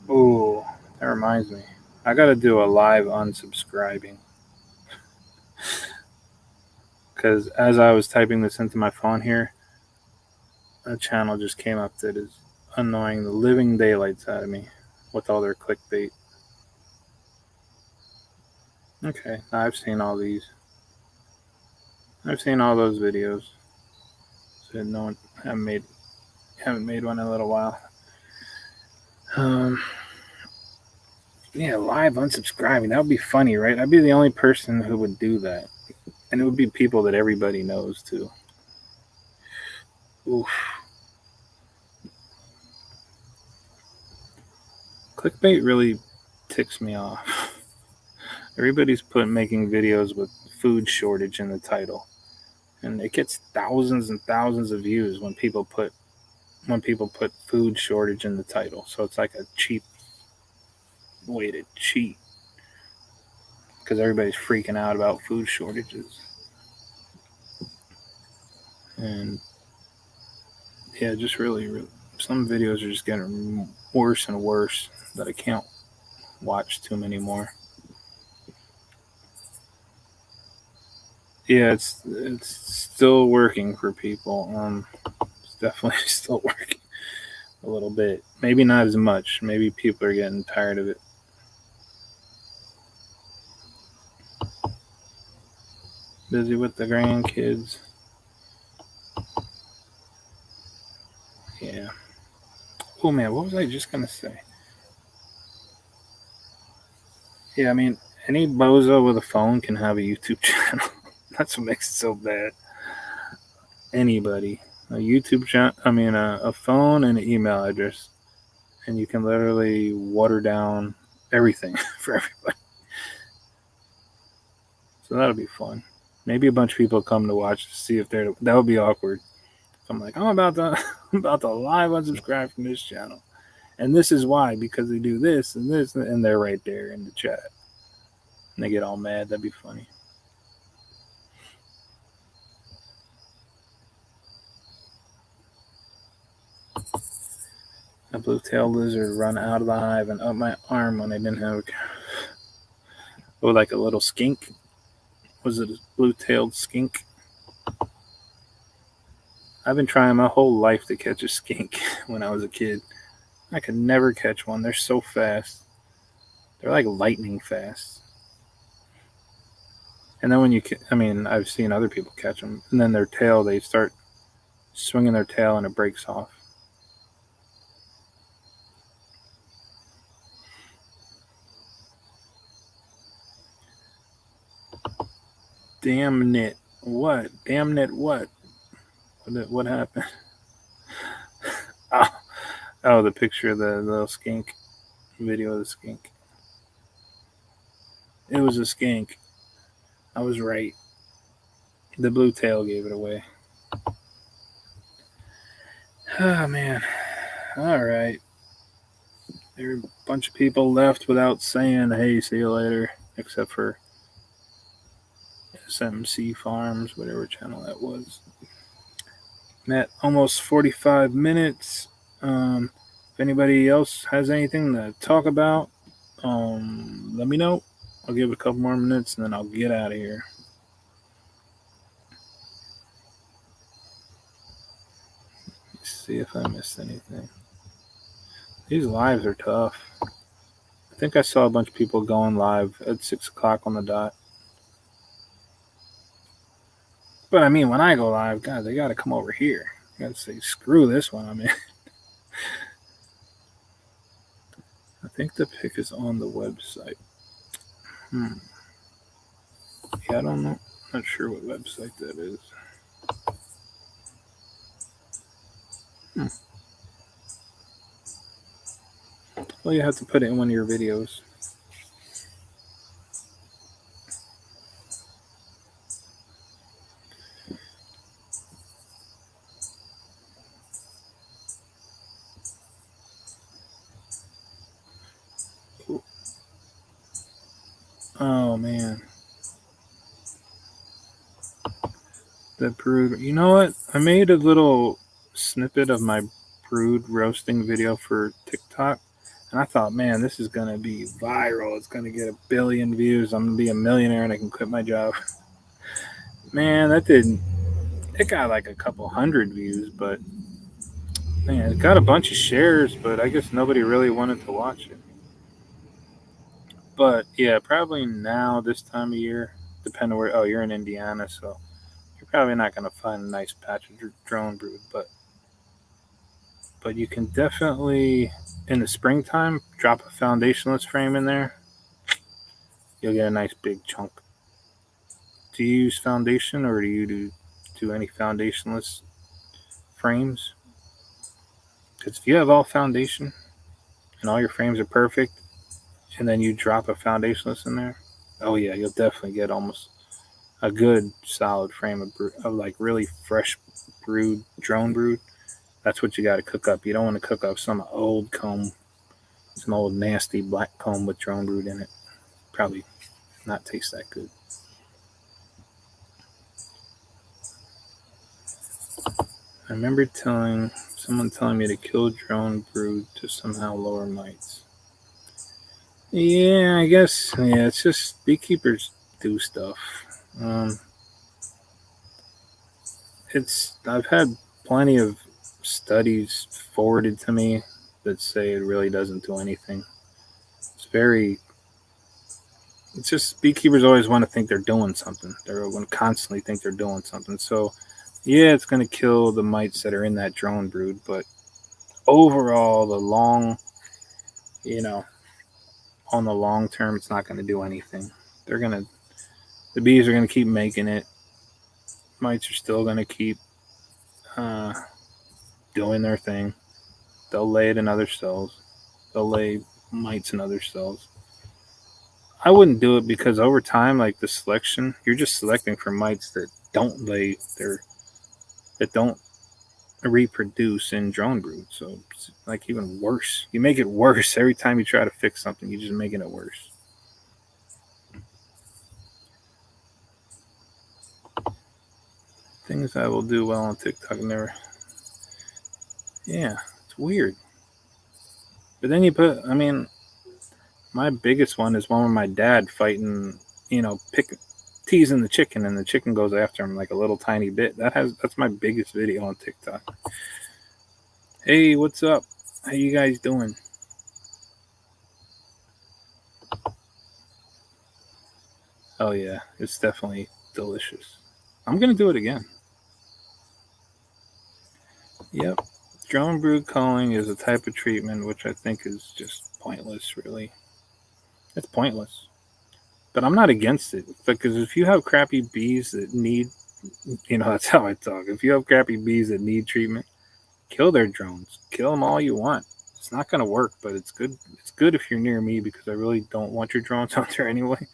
Oh, that reminds me. I got to do a live unsubscribing. Because as I was typing this into my phone here, a channel just came up that is annoying the living daylights out of me with all their clickbait. Okay, I've seen all these. I've seen all those videos. So no one haven't made one in a little while. Yeah, live unsubscribing. That would be funny, right? I'd be the only person who would do that. And it would be people that everybody knows too. Oof. Clickbait really ticks me off. Everybody's making videos with food shortage in the title. And it gets thousands and thousands of views when people put food shortage in the title. So it's like a cheap way to cheat because everybody's freaking out about food shortages. And yeah, just really, some videos are just getting worse and worse that I can't watch too many more. Yeah, it's still working for people. It's definitely still working a little bit. Maybe not as much. Maybe people are getting tired of it. Busy with the grandkids. Yeah. Oh man, what was I just gonna say? Yeah, I mean, any bozo with a phone can have a YouTube channel. That's what makes it so bad. Anybody, a YouTube channel. I mean, a phone and an email address, and you can literally water down everything for everybody. So that'll be fun. Maybe a bunch of people come to watch to see if they're. That would be awkward. So I'm like, I'm about to I'm about to live unsubscribe from this channel, and this is why, because they do this and this, and they're right there in the chat, and they get all mad. That'd be funny. A blue-tailed lizard run out of the hive and up my arm when I didn't have a. Oh, like a little skink. Was it a blue-tailed skink? I've been trying my whole life to catch a skink when I was a kid. I could never catch one. They're so fast. They're like lightning fast. And then when I've seen other people catch them, and then their tail, they start swinging their tail and it breaks off. Damn it. What? Damn it, what? What happened? Oh, the picture of the little skink. Video of the skink. It was a skink. I was right. The blue tail gave it away. Oh, man. All right. There are a bunch of people left without saying, hey, see you later, except for SMC Farms, whatever channel that was. I'm at almost 45 minutes. If anybody else has anything to talk about, let me know. I'll give it a couple more minutes and then I'll get out of here. Let's see if I missed anything. These lives are tough. I think I saw a bunch of people going live at 6 o'clock on the dot. But I mean, when I go live, God, they got to come over here. I got to say, screw this one I'm in. I think the pic is on the website. Yeah, I don't know. Not sure what website that is. Well, you have to put it in one of your videos. Oh man, that brood. You know what? I made a little snippet of my brood roasting video for TikTok, and I thought, man, this is gonna be viral. It's gonna get 1 billion views. I'm gonna be a millionaire, and I can quit my job. Man, that didn't. It got like a couple hundred views, but man, it got a bunch of shares. But I guess nobody really wanted to watch it. But yeah, probably now this time of year, depending where. Oh, you're in Indiana, so you're probably not going to find a nice patch of drone brood. But you can definitely in the springtime drop a foundationless frame in there. You'll get a nice big chunk. Do you use foundation or do any foundationless frames? Because if you have all foundation and all your frames are perfect, and then you drop a foundationless in there, oh yeah, you'll definitely get almost a good solid frame of like really fresh brood, drone brood. That's what you got to cook up. You don't want to cook up some old comb, some old nasty black comb with drone brood in it. Probably not taste that good. I remember someone telling me to kill drone brood to somehow lower mites. Yeah, I guess. Yeah, it's just beekeepers do stuff. Um, I've had plenty of studies forwarded to me that say it really doesn't do anything. It's very. It's just beekeepers always want to think they're doing something. They're going to constantly think they're doing something. So, yeah, it's going to kill the mites that are in that drone brood, but overall, you know, on the long term, it's not going to do anything. The bees are going to keep making it. Mites are still going to keep uh, doing their thing. They'll lay it in other cells. They'll lay mites in other cells. I wouldn't do it because over time, like the selection, you're just selecting for mites that don't that don't reproduce in drone brood. So it's like even worse. You make it worse every time you try to fix something. You're just making it worse. Things I will do well on TikTok never. Yeah, it's weird. But then I mean, my biggest one is one with my dad fighting, teasing the chicken, and the chicken goes after him like a little tiny bit. That's my biggest video on TikTok. Hey, what's up? How you guys doing? Oh yeah, it's definitely delicious. I'm gonna do it again. Yep. Drone brood culling is a type of treatment which I think is just pointless, really. It's pointless. But I'm not against it. Because if you have crappy bees that need, that's how I talk. If you have crappy bees that need treatment, kill their drones. Kill them all you want. It's not going to work, but it's good. It's good if you're near me because I really don't want your drones out there anyway.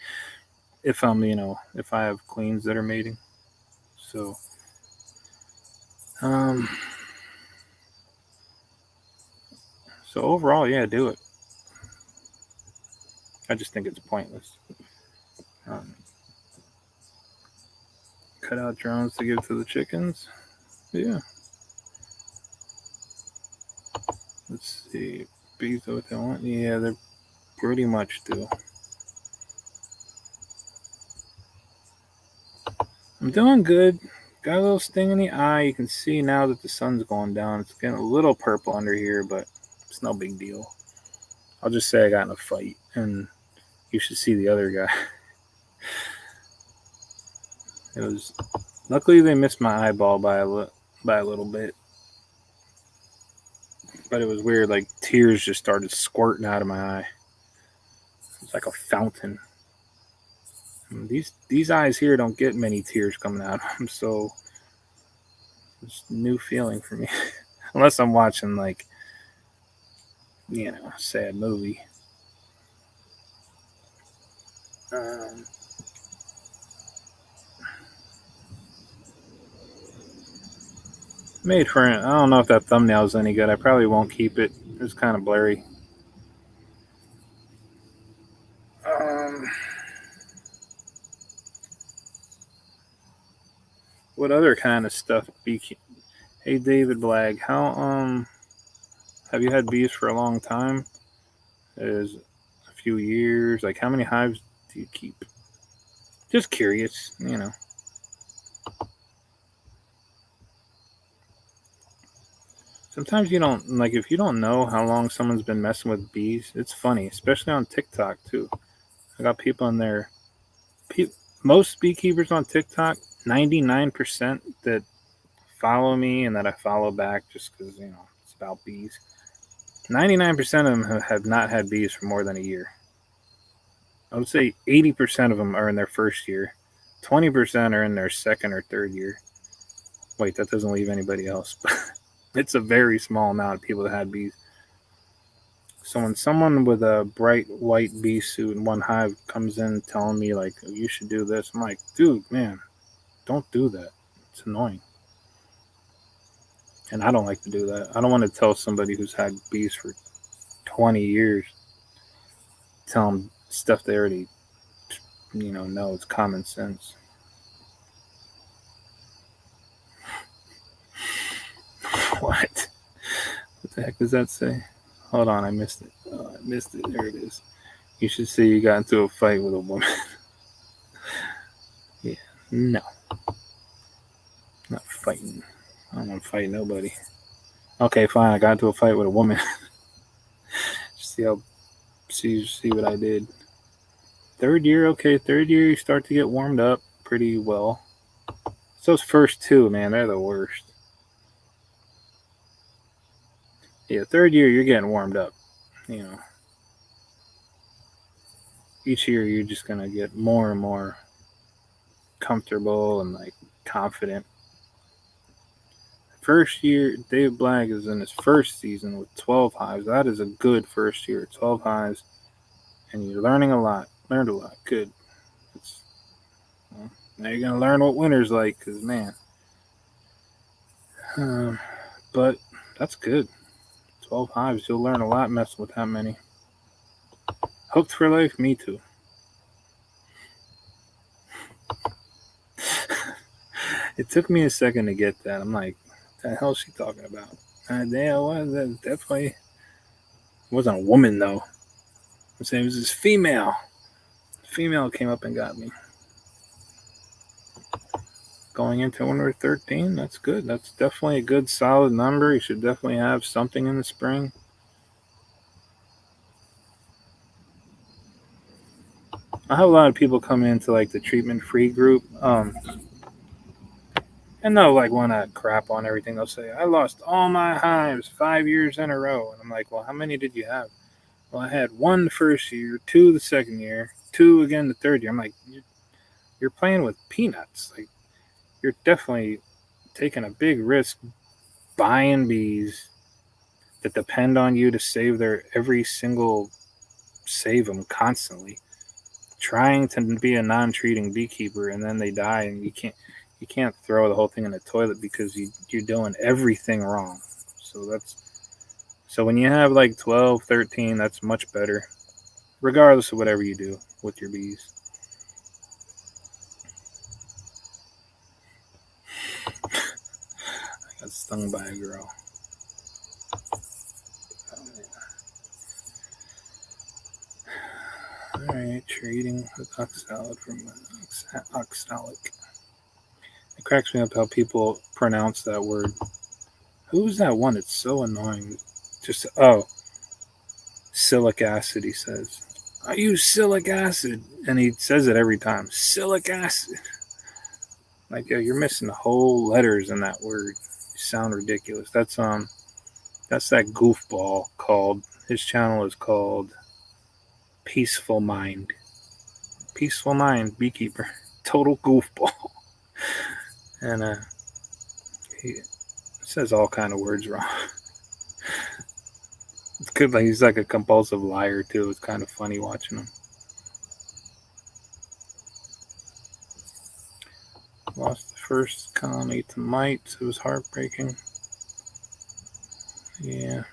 If if I have queens that are mating. So, um, so overall, yeah, do it. I just think it's pointless. Um, cut out drones to give to the chickens. Yeah. Let's see. Bees are what they want. Yeah, they pretty much do. I'm doing good. Got a little sting in the eye. You can see now that the sun's going down. It's getting a little purple under here, but it's no big deal. I'll just say I got in a fight, and you should see the other guy. It was luckily they missed my eyeball by a little bit, but it was weird. Like tears just started squirting out of my eye. It's like a fountain. And these eyes here don't get many tears coming out of them, so it's a new feeling for me. Unless I'm watching like a sad movie. Made for I don't know if that thumbnail is any good. I probably won't keep it. It's kind of blurry. What other kind of stuff? Hey David Blag, how have you had bees for a long time? Is a few years? Like how many hives do you keep? Just curious. Sometimes you don't if you don't know how long someone's been messing with bees. It's funny, especially on TikTok too. I got people in there. Most beekeepers on TikTok, 99% that follow me and that I follow back just because, it's about bees. 99% of them have not had bees for more than a year. I would say 80% of them are in their first year. 20% are in their second or third year. Wait, that doesn't leave anybody else. It's a very small amount of people that had bees. So when someone with a bright white bee suit in one hive comes in telling me, like, you should do this, I'm like, dude, man, don't do that. It's annoying. And I don't like to do that. I don't want to tell somebody who's had bees for 20 years, tell them stuff they already, know it's common sense. What? What the heck does that say? Hold on, I missed it. Oh, I missed it. There it is. You should say you got into a fight with a woman. Yeah, no. Not fighting. I don't want to fight nobody. Okay, fine. I got into a fight with a woman. see what I did. Third year, okay. Third year, you start to get warmed up pretty well. It's those first two, man. They're the worst. Yeah, third year, you're getting warmed up. Each year, you're just gonna get more and more comfortable and like confident. First year, Dave Black is in his first season with 12 hives. That is a good first year. 12 hives, and you're learning a lot. Learned a lot. Good. Now you're gonna learn what winter's like, cause man. But that's good. 12 hives. You'll learn a lot messing with that many. Hooked for life. Me too. It took me a second to get that. I'm like, what the hell is she talking about? That definitely wasn't a woman though. I'm saying it was this female. Female came up and got me. Going into winter 13, that's good. That's definitely a good solid number. You should definitely have something in the spring. I have a lot of people come into like the treatment free group. And they'll like want to crap on everything. They'll say, I lost all my hives 5 years in a row. And I'm like, well, how many did you have? Well, I had one the first year, two the second year, two again the third year. I'm like, you're playing with peanuts. Like, you're definitely taking a big risk buying bees that depend on you to save their every single save them constantly. Trying to be a non-treating beekeeper and then they die and you can't throw the whole thing in the toilet because you're doing everything wrong. So when you have like 12, 13, that's much better, regardless of whatever you do with your bees. I got stung by a girl. Alright, trading with oxalic from oxalic. It cracks me up how people pronounce that word. Who's that one? It's so annoying. Just, silic acid, he says. I use silic acid. And he says it every time. Silic acid. Like, yo, you're missing the whole letters in that word. You sound ridiculous. That's that goofball called, his channel is called Peaceful Mind. Peaceful Mind Beekeeper. Total goofball. And he says all kind of words wrong. It's good, like he's like a compulsive liar too. It's kind of funny watching him. Lost the first colony to mites. It was heartbreaking. Yeah.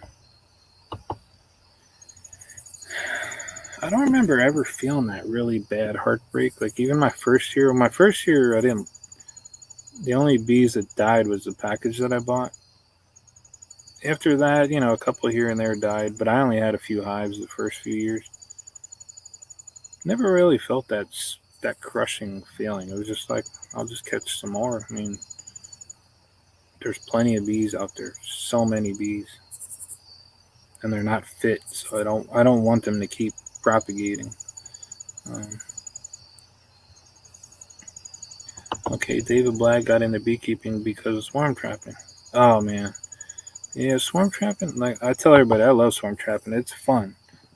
I don't remember ever feeling that really bad heartbreak. Like even my first year, I didn't. The only bees that died was the package that I bought. After that, a couple here and there died, but I only had a few hives the first few years. Never really felt that crushing feeling. It was just like, I'll just catch some more. I mean, there's plenty of bees out there. So many bees. And they're not fit, so I don't want them to keep propagating. Um, okay, David Black got into beekeeping because of swarm trapping. Oh man, yeah, swarm trapping. Like I tell everybody, I love swarm trapping. It's fun,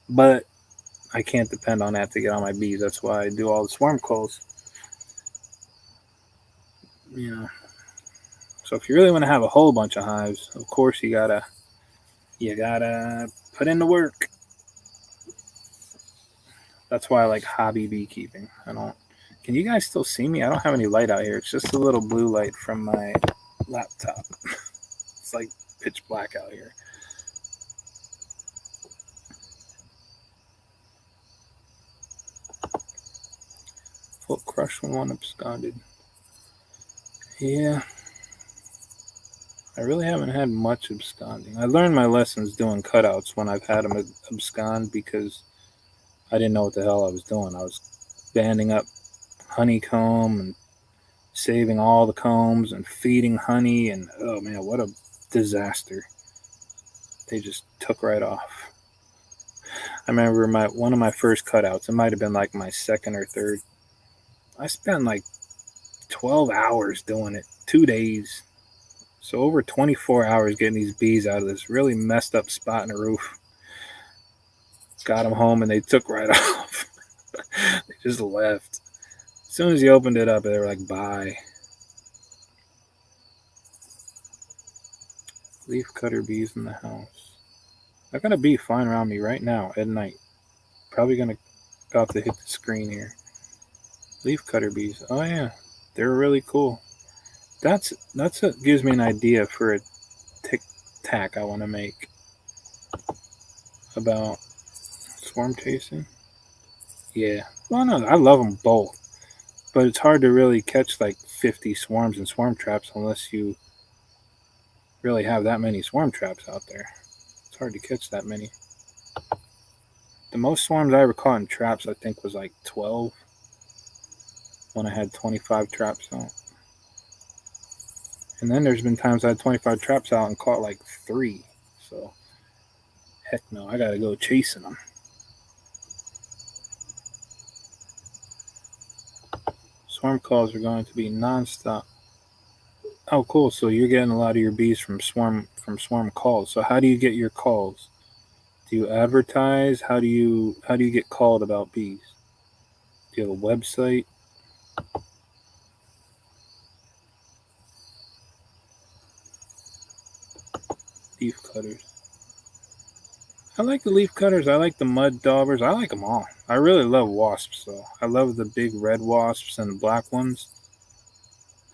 but I can't depend on that to get all my bees. That's why I do all the swarm calls. You know, so if you really want to have a whole bunch of hives, of course you gotta put in the work. That's why I like hobby beekeeping. I don't. Can you guys still see me? I don't have any light out here. It's just a little blue light from my laptop. It's like pitch black out here. Full crush when one absconded. Yeah, I really haven't had much absconding. I learned my lessons doing cutouts when I've had them abscond because I didn't know what the hell I was doing. I was banding up honeycomb and saving all the combs and feeding honey, and oh man, what a disaster. They just took right off. I remember one of my first cutouts, it might have been like my second or third. I spent like 12 hours doing it, 2 days. So over 24 hours getting these bees out of this really messed up spot in the roof. Got them home and they took right off. They just left. As soon as you opened it up, they were like, bye. Leaf cutter bees in the house. I got a bee flying around me right now at night. Probably going to have to hit the screen here. Leaf cutter bees. Oh yeah, they're really cool. That's what gives me an idea for a tic tac I want to make about swarm chasing. Yeah, well, no, I love them both, but it's hard to really catch like 50 swarms and swarm traps unless you really have that many swarm traps out there. It's hard to catch that many. The most swarms I ever caught in traps, I think, was like 12 when I had 25 traps out. And then there's been times I had 25 traps out and caught like 3. So, heck no, I gotta go chasing them. Swarm calls are going to be nonstop. Oh, cool. So you're getting a lot of your bees from swarm calls. So how do you get your calls? Do you advertise? How do you get called about bees? Do you have a website? Leaf cutters. I like the leaf cutters. I like the mud daubers. I like them all. I really love wasps though. I love the big red wasps and the black ones.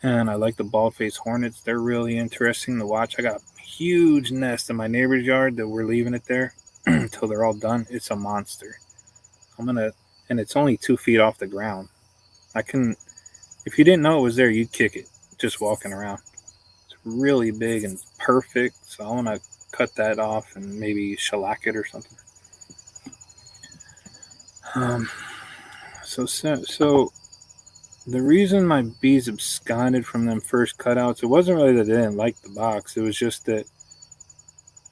And I like the bald-faced hornets. They're really interesting to watch. I got a huge nest in my neighbor's yard that we're leaving it there until they're all done. It's a monster. And it's only 2 feet off the ground. If you didn't know it was there, you'd kick it just walking around. It's really big and perfect. So I want to cut that off and maybe shellac it or something. So the reason my bees absconded from them first cutouts, it wasn't really that they didn't like the box. It was just that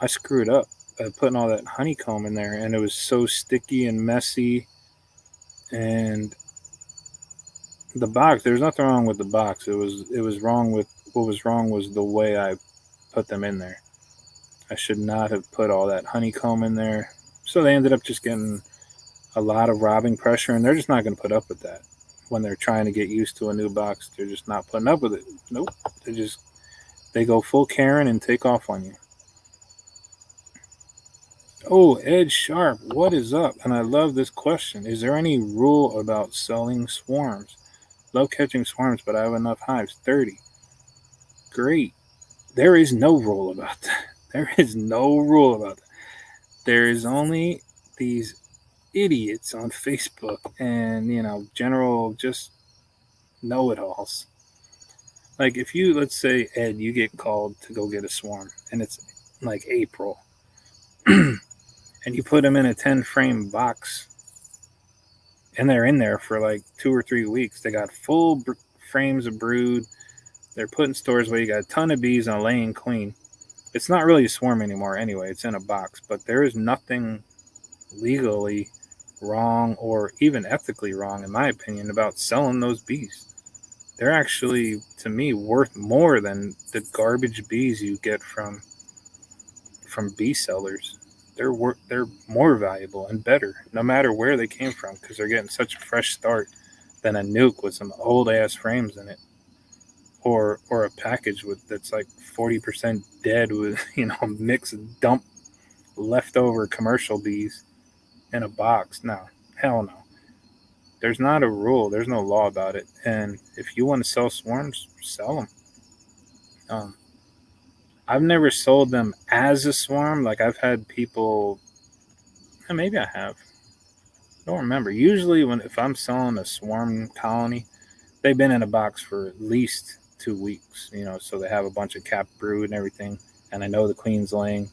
I screwed up by putting all that honeycomb in there, and it was so sticky and messy. And the box, there's nothing wrong with the box. It was wrong with what was wrong was the way I put them in there. I should not have put all that honeycomb in there. So they ended up just getting a lot of robbing pressure, and they're just not going to put up with that. When they're trying to get used to a new box, they're just not putting up with it. Nope. They go full Karen and take off on you. Oh, Ed Sharp, what is up? And I love this question. Is there any rule about selling swarms? Love catching swarms, but I have enough hives. 30. Great. There is no rule about that. There is no rule about that. There is only these idiots on Facebook and, general just know-it-alls. Like if you, let's say, Ed, you get called to go get a swarm and it's like April and you put them in a 10 frame box and they're in there for like 2 or 3 weeks. They got full frames of brood. They're put in stores where you got a ton of bees and a laying queen. It's not really a swarm anymore anyway. It's in a box, but there is nothing legally wrong or even ethically wrong, in my opinion, about selling those bees. They're actually, to me, worth more than the garbage bees you get from bee sellers. They're more valuable and better, no matter where they came from, because they're getting such a fresh start than a nuke with some old ass frames in it, or a package with that's like 40% dead with mixed dump leftover commercial bees in a box. No, hell no. There's not a rule. There's no law about it. And if you want to sell swarms, sell them. Um, I've never sold them as a swarm. Like I've had people. Maybe I have. I don't remember. Usually, if I'm selling a swarm colony, they've been in a box for at least 2 weeks. So they have a bunch of capped brood and everything. And I know the queen's laying.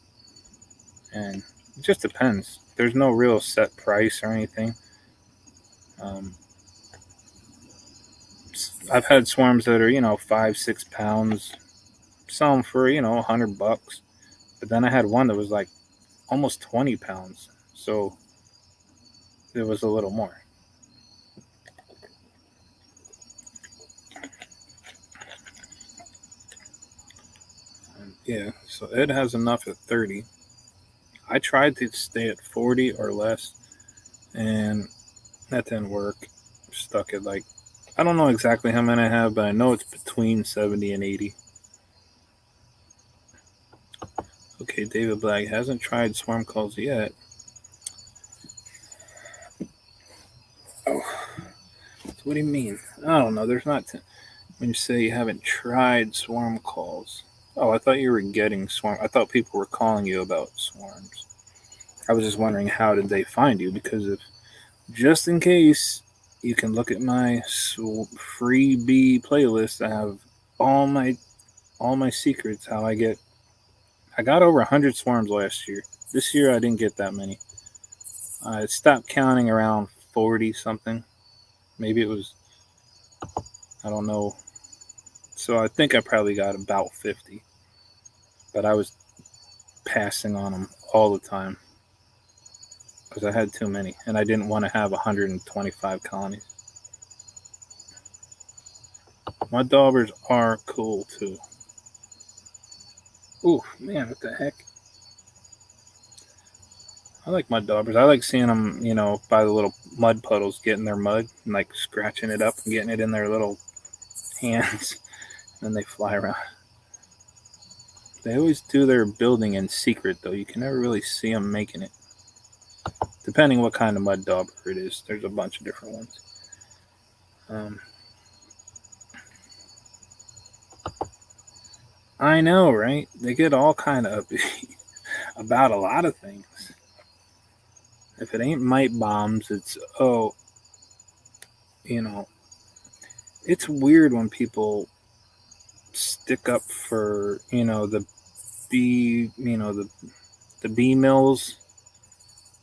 And it just depends. There's no real set price or anything. Um, I've had swarms that are 5-6 pounds, some for $100. But then I had one that was like almost 20 pounds, so it was a little more. And yeah, so Ed has enough at 30. I tried to stay at 40 or less, and that didn't work. Stuck at like, I don't know exactly how many I have, but I know it's between 70 and 80. Okay, David Black hasn't tried swarm calls yet. Oh, so what do you mean? I don't know. There's not. When you say you haven't tried swarm calls. Oh, I thought you were getting swarm. I thought people were calling you about swarms. I was just wondering how did they find you, because if just in case, you can look at my free bee playlist. I have all my secrets. How I got over 100 swarms last year. This year I didn't get that many. I stopped counting around 40 something. Maybe it was, I don't know. So I think I probably got about 50. But I was passing on them all the time because I had too many and I didn't want to have 125 colonies. Mud daubers are cool too. Ooh, man, what the heck? I like mud daubers. I like seeing them, by the little mud puddles, getting their mud and like scratching it up and getting it in their little hands. And then they fly around. They always do their building in secret, though. You can never really see them making it. Depending what kind of mud dauber it is. There's a bunch of different ones. I know, right? They get all kind of about a lot of things. If it ain't mite bombs, it's, it's weird when people stick up for, the bee, the bee mills,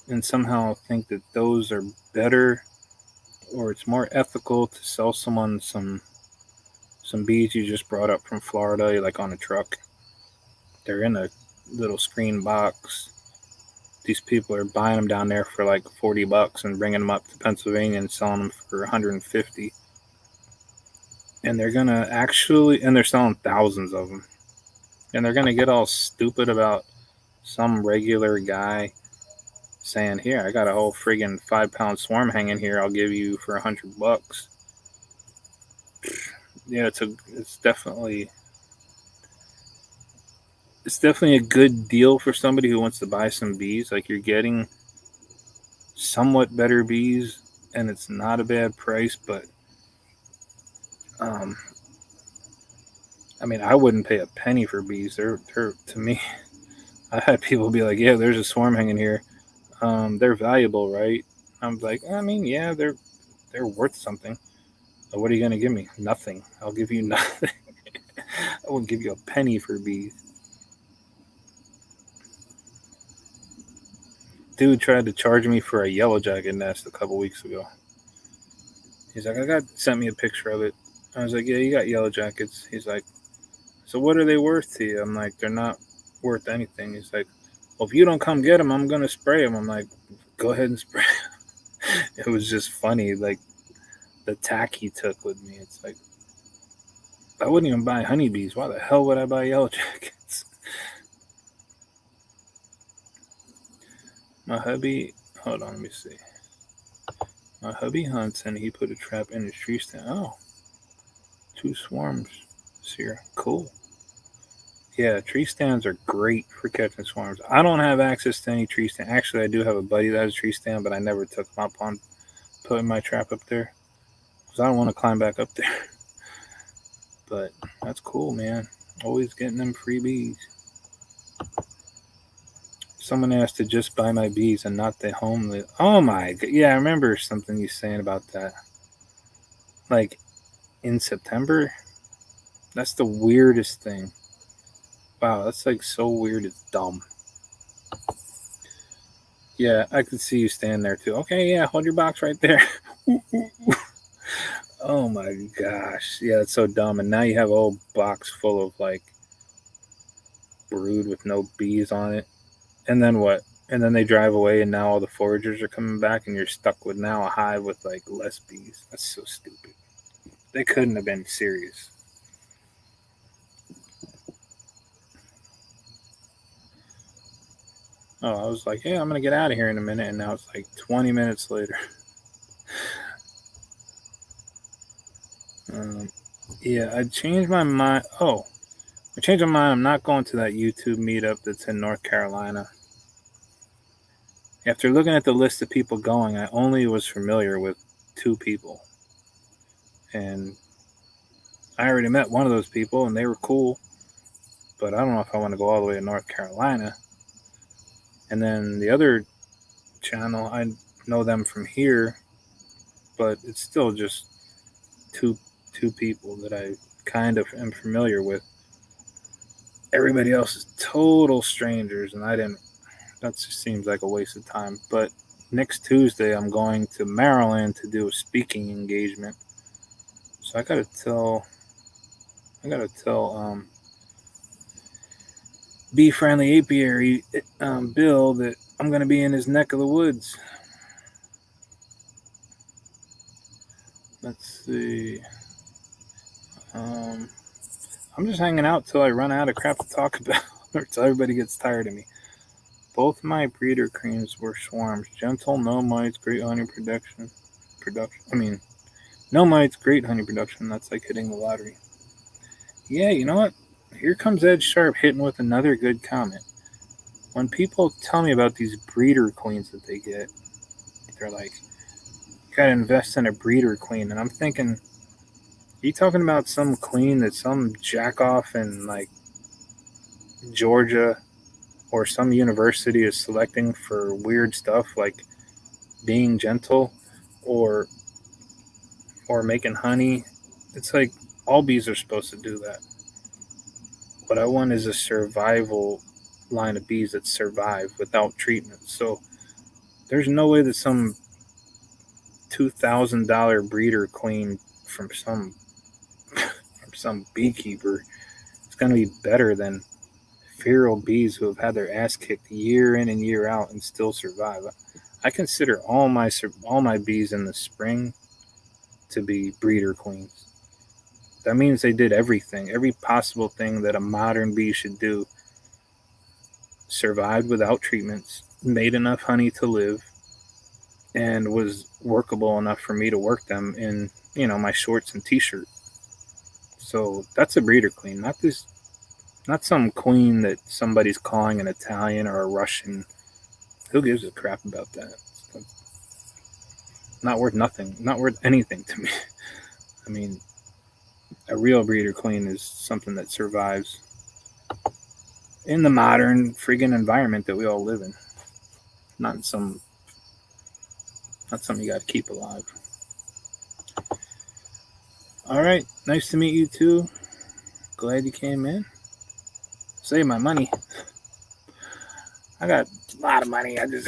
and somehow think that those are better, or it's more ethical to sell someone some bees you just brought up from Florida, like on a truck. They're in a little screen box. These people are buying them down there for like $40 and bringing them up to Pennsylvania and selling them for 150. And they're gonna and they're selling thousands of them. And they're gonna get all stupid about some regular guy saying, "Here, I got a whole friggin' 5-pound swarm hanging here. I'll give you for $100." Yeah, it's definitely a good deal for somebody who wants to buy some bees. Like, you're getting somewhat better bees, and it's not a bad price. But I mean, I wouldn't pay a penny for bees. They're to me. I had people be like, "Yeah, there's a swarm hanging here. They're valuable, right?" I'm like, I mean, yeah, they're worth something. But what are you gonna give me? Nothing. I'll give you nothing. I wouldn't give you a penny for bees. Dude tried to charge me for a yellow jacket nest a couple weeks ago. He's like, sent me a picture of it. I was like, yeah, you got yellow jackets. He's like, so what are they worth to you? I'm like, they're not worth anything. He's like, well, if you don't come get them, I'm gonna spray them. I'm like, go ahead and spray them. It was just funny, like the tack he took with me. It's like I wouldn't even buy honeybees. Why the hell would I buy yellow jackets? My hubby, hold on, let me see. My hubby hunts and he put a trap in his tree stand. Oh, 2 swarms this year. Cool. Yeah, tree stands are great for catching swarms. I don't have access to any tree stand. Actually, I do have a buddy that has a tree stand, but I never took him up on putting my trap up there because I don't want to climb back up there. But that's cool, man. Always getting them free bees. Someone asked to just buy my bees and not the home. Oh my god! Yeah, I remember something you saying about that. Like in September. That's the weirdest thing. Wow, that's like so weird. It's dumb. Yeah, I could see you stand there too. Okay, yeah, hold your box right there. Oh my gosh. Yeah, it's so dumb. And now you have a whole box full of like brood with no bees on it. And then what? And then they drive away and now all the foragers are coming back and you're stuck with now a hive with like less bees. That's so stupid. They couldn't have been serious. Oh, I was like, yeah, I'm going to get out of here in a minute. And now it's like 20 minutes later. Yeah, I changed my mind. Oh, I changed my mind. I'm not going to that YouTube meetup that's in North Carolina. After looking at the list of people going, I only was familiar with 2 people. And I already met one of those people and they were cool. But I don't know if I want to go all the way to North Carolina. And then the other channel, I know them from here, but it's still just two people that I kind of am familiar with. Everybody else is total strangers, and that just seems like a waste of time. But next Tuesday, I'm going to Maryland to do a speaking engagement. So I gotta tell Bee Friendly Apiary Bill that I'm gonna be in his neck of the woods. Let's see. I'm just hanging out till I run out of crap to talk about, or till everybody gets tired of me. Both my breeder creams were swarms. Gentle, no mites, great honey production. No mites, great honey production. That's like hitting the lottery. Yeah, you know what? Here comes Ed Sharp hitting with another good comment. When people tell me about these breeder queens that they get, they're like, you gotta invest in a breeder queen. And I'm thinking, are you talking about some queen that some jack off in like Georgia or some university is selecting for weird stuff like being gentle or making honey? It's like all bees are supposed to do that. What I want is a survival line of bees that survive without treatment. So there's no way that some $2,000 breeder queen from some beekeeper is going to be better than feral bees who have had their ass kicked year in and year out and still survive. I consider all my bees in the spring to be breeder queens. That means they did everything, every possible thing that a modern bee should do. Survived without treatments, made enough honey to live, and was workable enough for me to work them in, my shorts and t-shirt. So that's a breeder queen, not some queen that somebody's calling an Italian or a Russian. Who gives a crap about that? Not worth nothing, not worth anything to me. I mean, a real breeder queen is something that survives in the modern friggin' environment that we all live in. Not something you got to keep alive. All right, nice to meet you too. Glad you came in. Save my money. I got a lot of money. I just.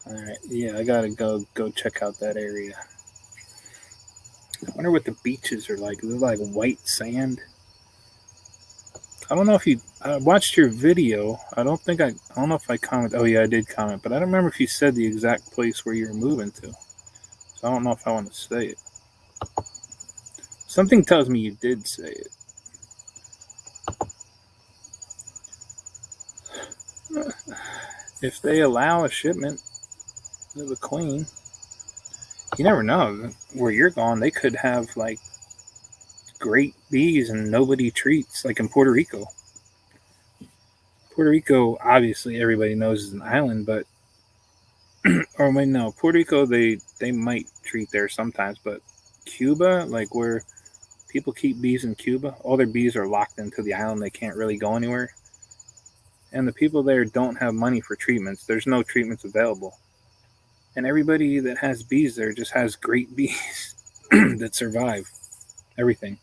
All right, yeah, I gotta go check out that area. I wonder what the beaches are like. Is it like white sand? I don't know if I watched your video. I don't know if I commented. Oh, yeah, I did comment, but I don't remember if you said the exact place where you're moving to. So I don't know if I want to say it. Something tells me you did say it. If they allow a shipment of the queen, you never know where you're going. They could have like great bees and nobody treats, like in Puerto Rico. Puerto Rico, obviously, everybody knows is an island, but or wait, no, Puerto Rico they might treat there sometimes, but Cuba, like where people keep bees in Cuba, all their bees are locked into the island. They can't really go anywhere, and the people there don't have money for treatments. There's no treatments available, and everybody that has bees there just has great bees that survive everything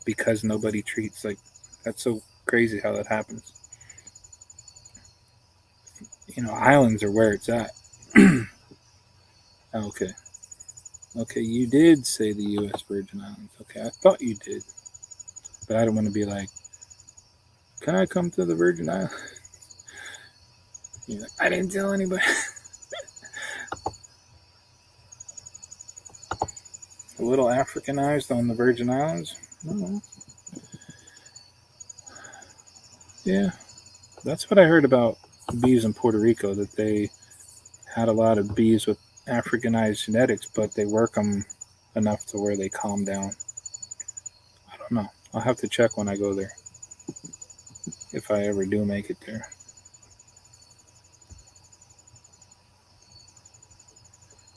because nobody treats. Like, that's so crazy how that happens. Islands are where it's at. Okay. Okay, you did say the U.S. Virgin Islands. Okay, I thought you did. But I don't want to be like, can I come to the Virgin Islands? You're like, I didn't tell anybody. A little Africanized on the Virgin Islands? Yeah, that's what I heard about bees in Puerto Rico, that they had a lot of bees with Africanized genetics, but they work them enough to where they calm down. I don't know. I'll have to check when I go there, if I ever do make it there.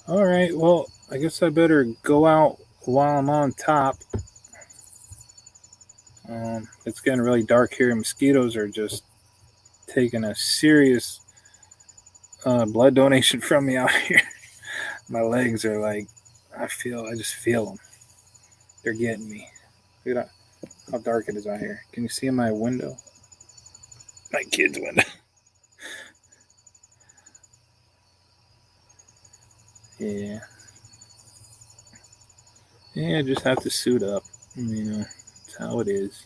All right, well, I guess I better go out while I'm on top. It's getting really dark here. Mosquitoes are just taking a serious blood donation from me out here. My legs are like, I just feel them. They're getting me. Look at how dark it is out here. Can you see in my window? My kid's window. Yeah. Yeah, I just have to suit up. That's how it is.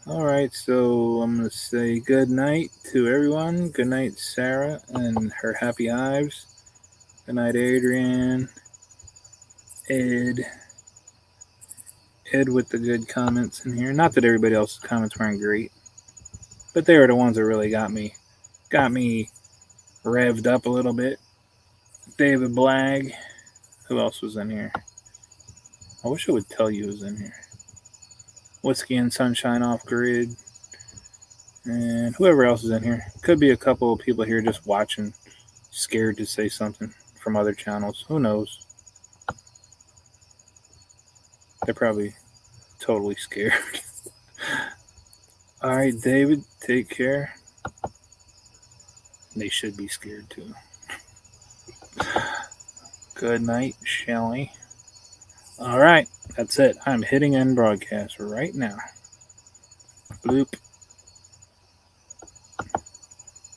Alright, so I'm going to say good night to everyone. Good night, Sarah and her happy hives. Good night, Adrian. Ed with the good comments in here. Not that everybody else's comments weren't great, but they were the ones that really got me revved up a little bit. David Blag. Who else was in here? I wish I would tell you who's in here. Whiskey and Sunshine Off Grid. And whoever else is in here. Could be a couple of people here just watching, scared to say something from other channels. Who knows? They're probably totally scared. Alright, David, take care. They should be scared too. Good night, Shelly. Alright, that's it. I'm hitting end broadcast right now. Bloop.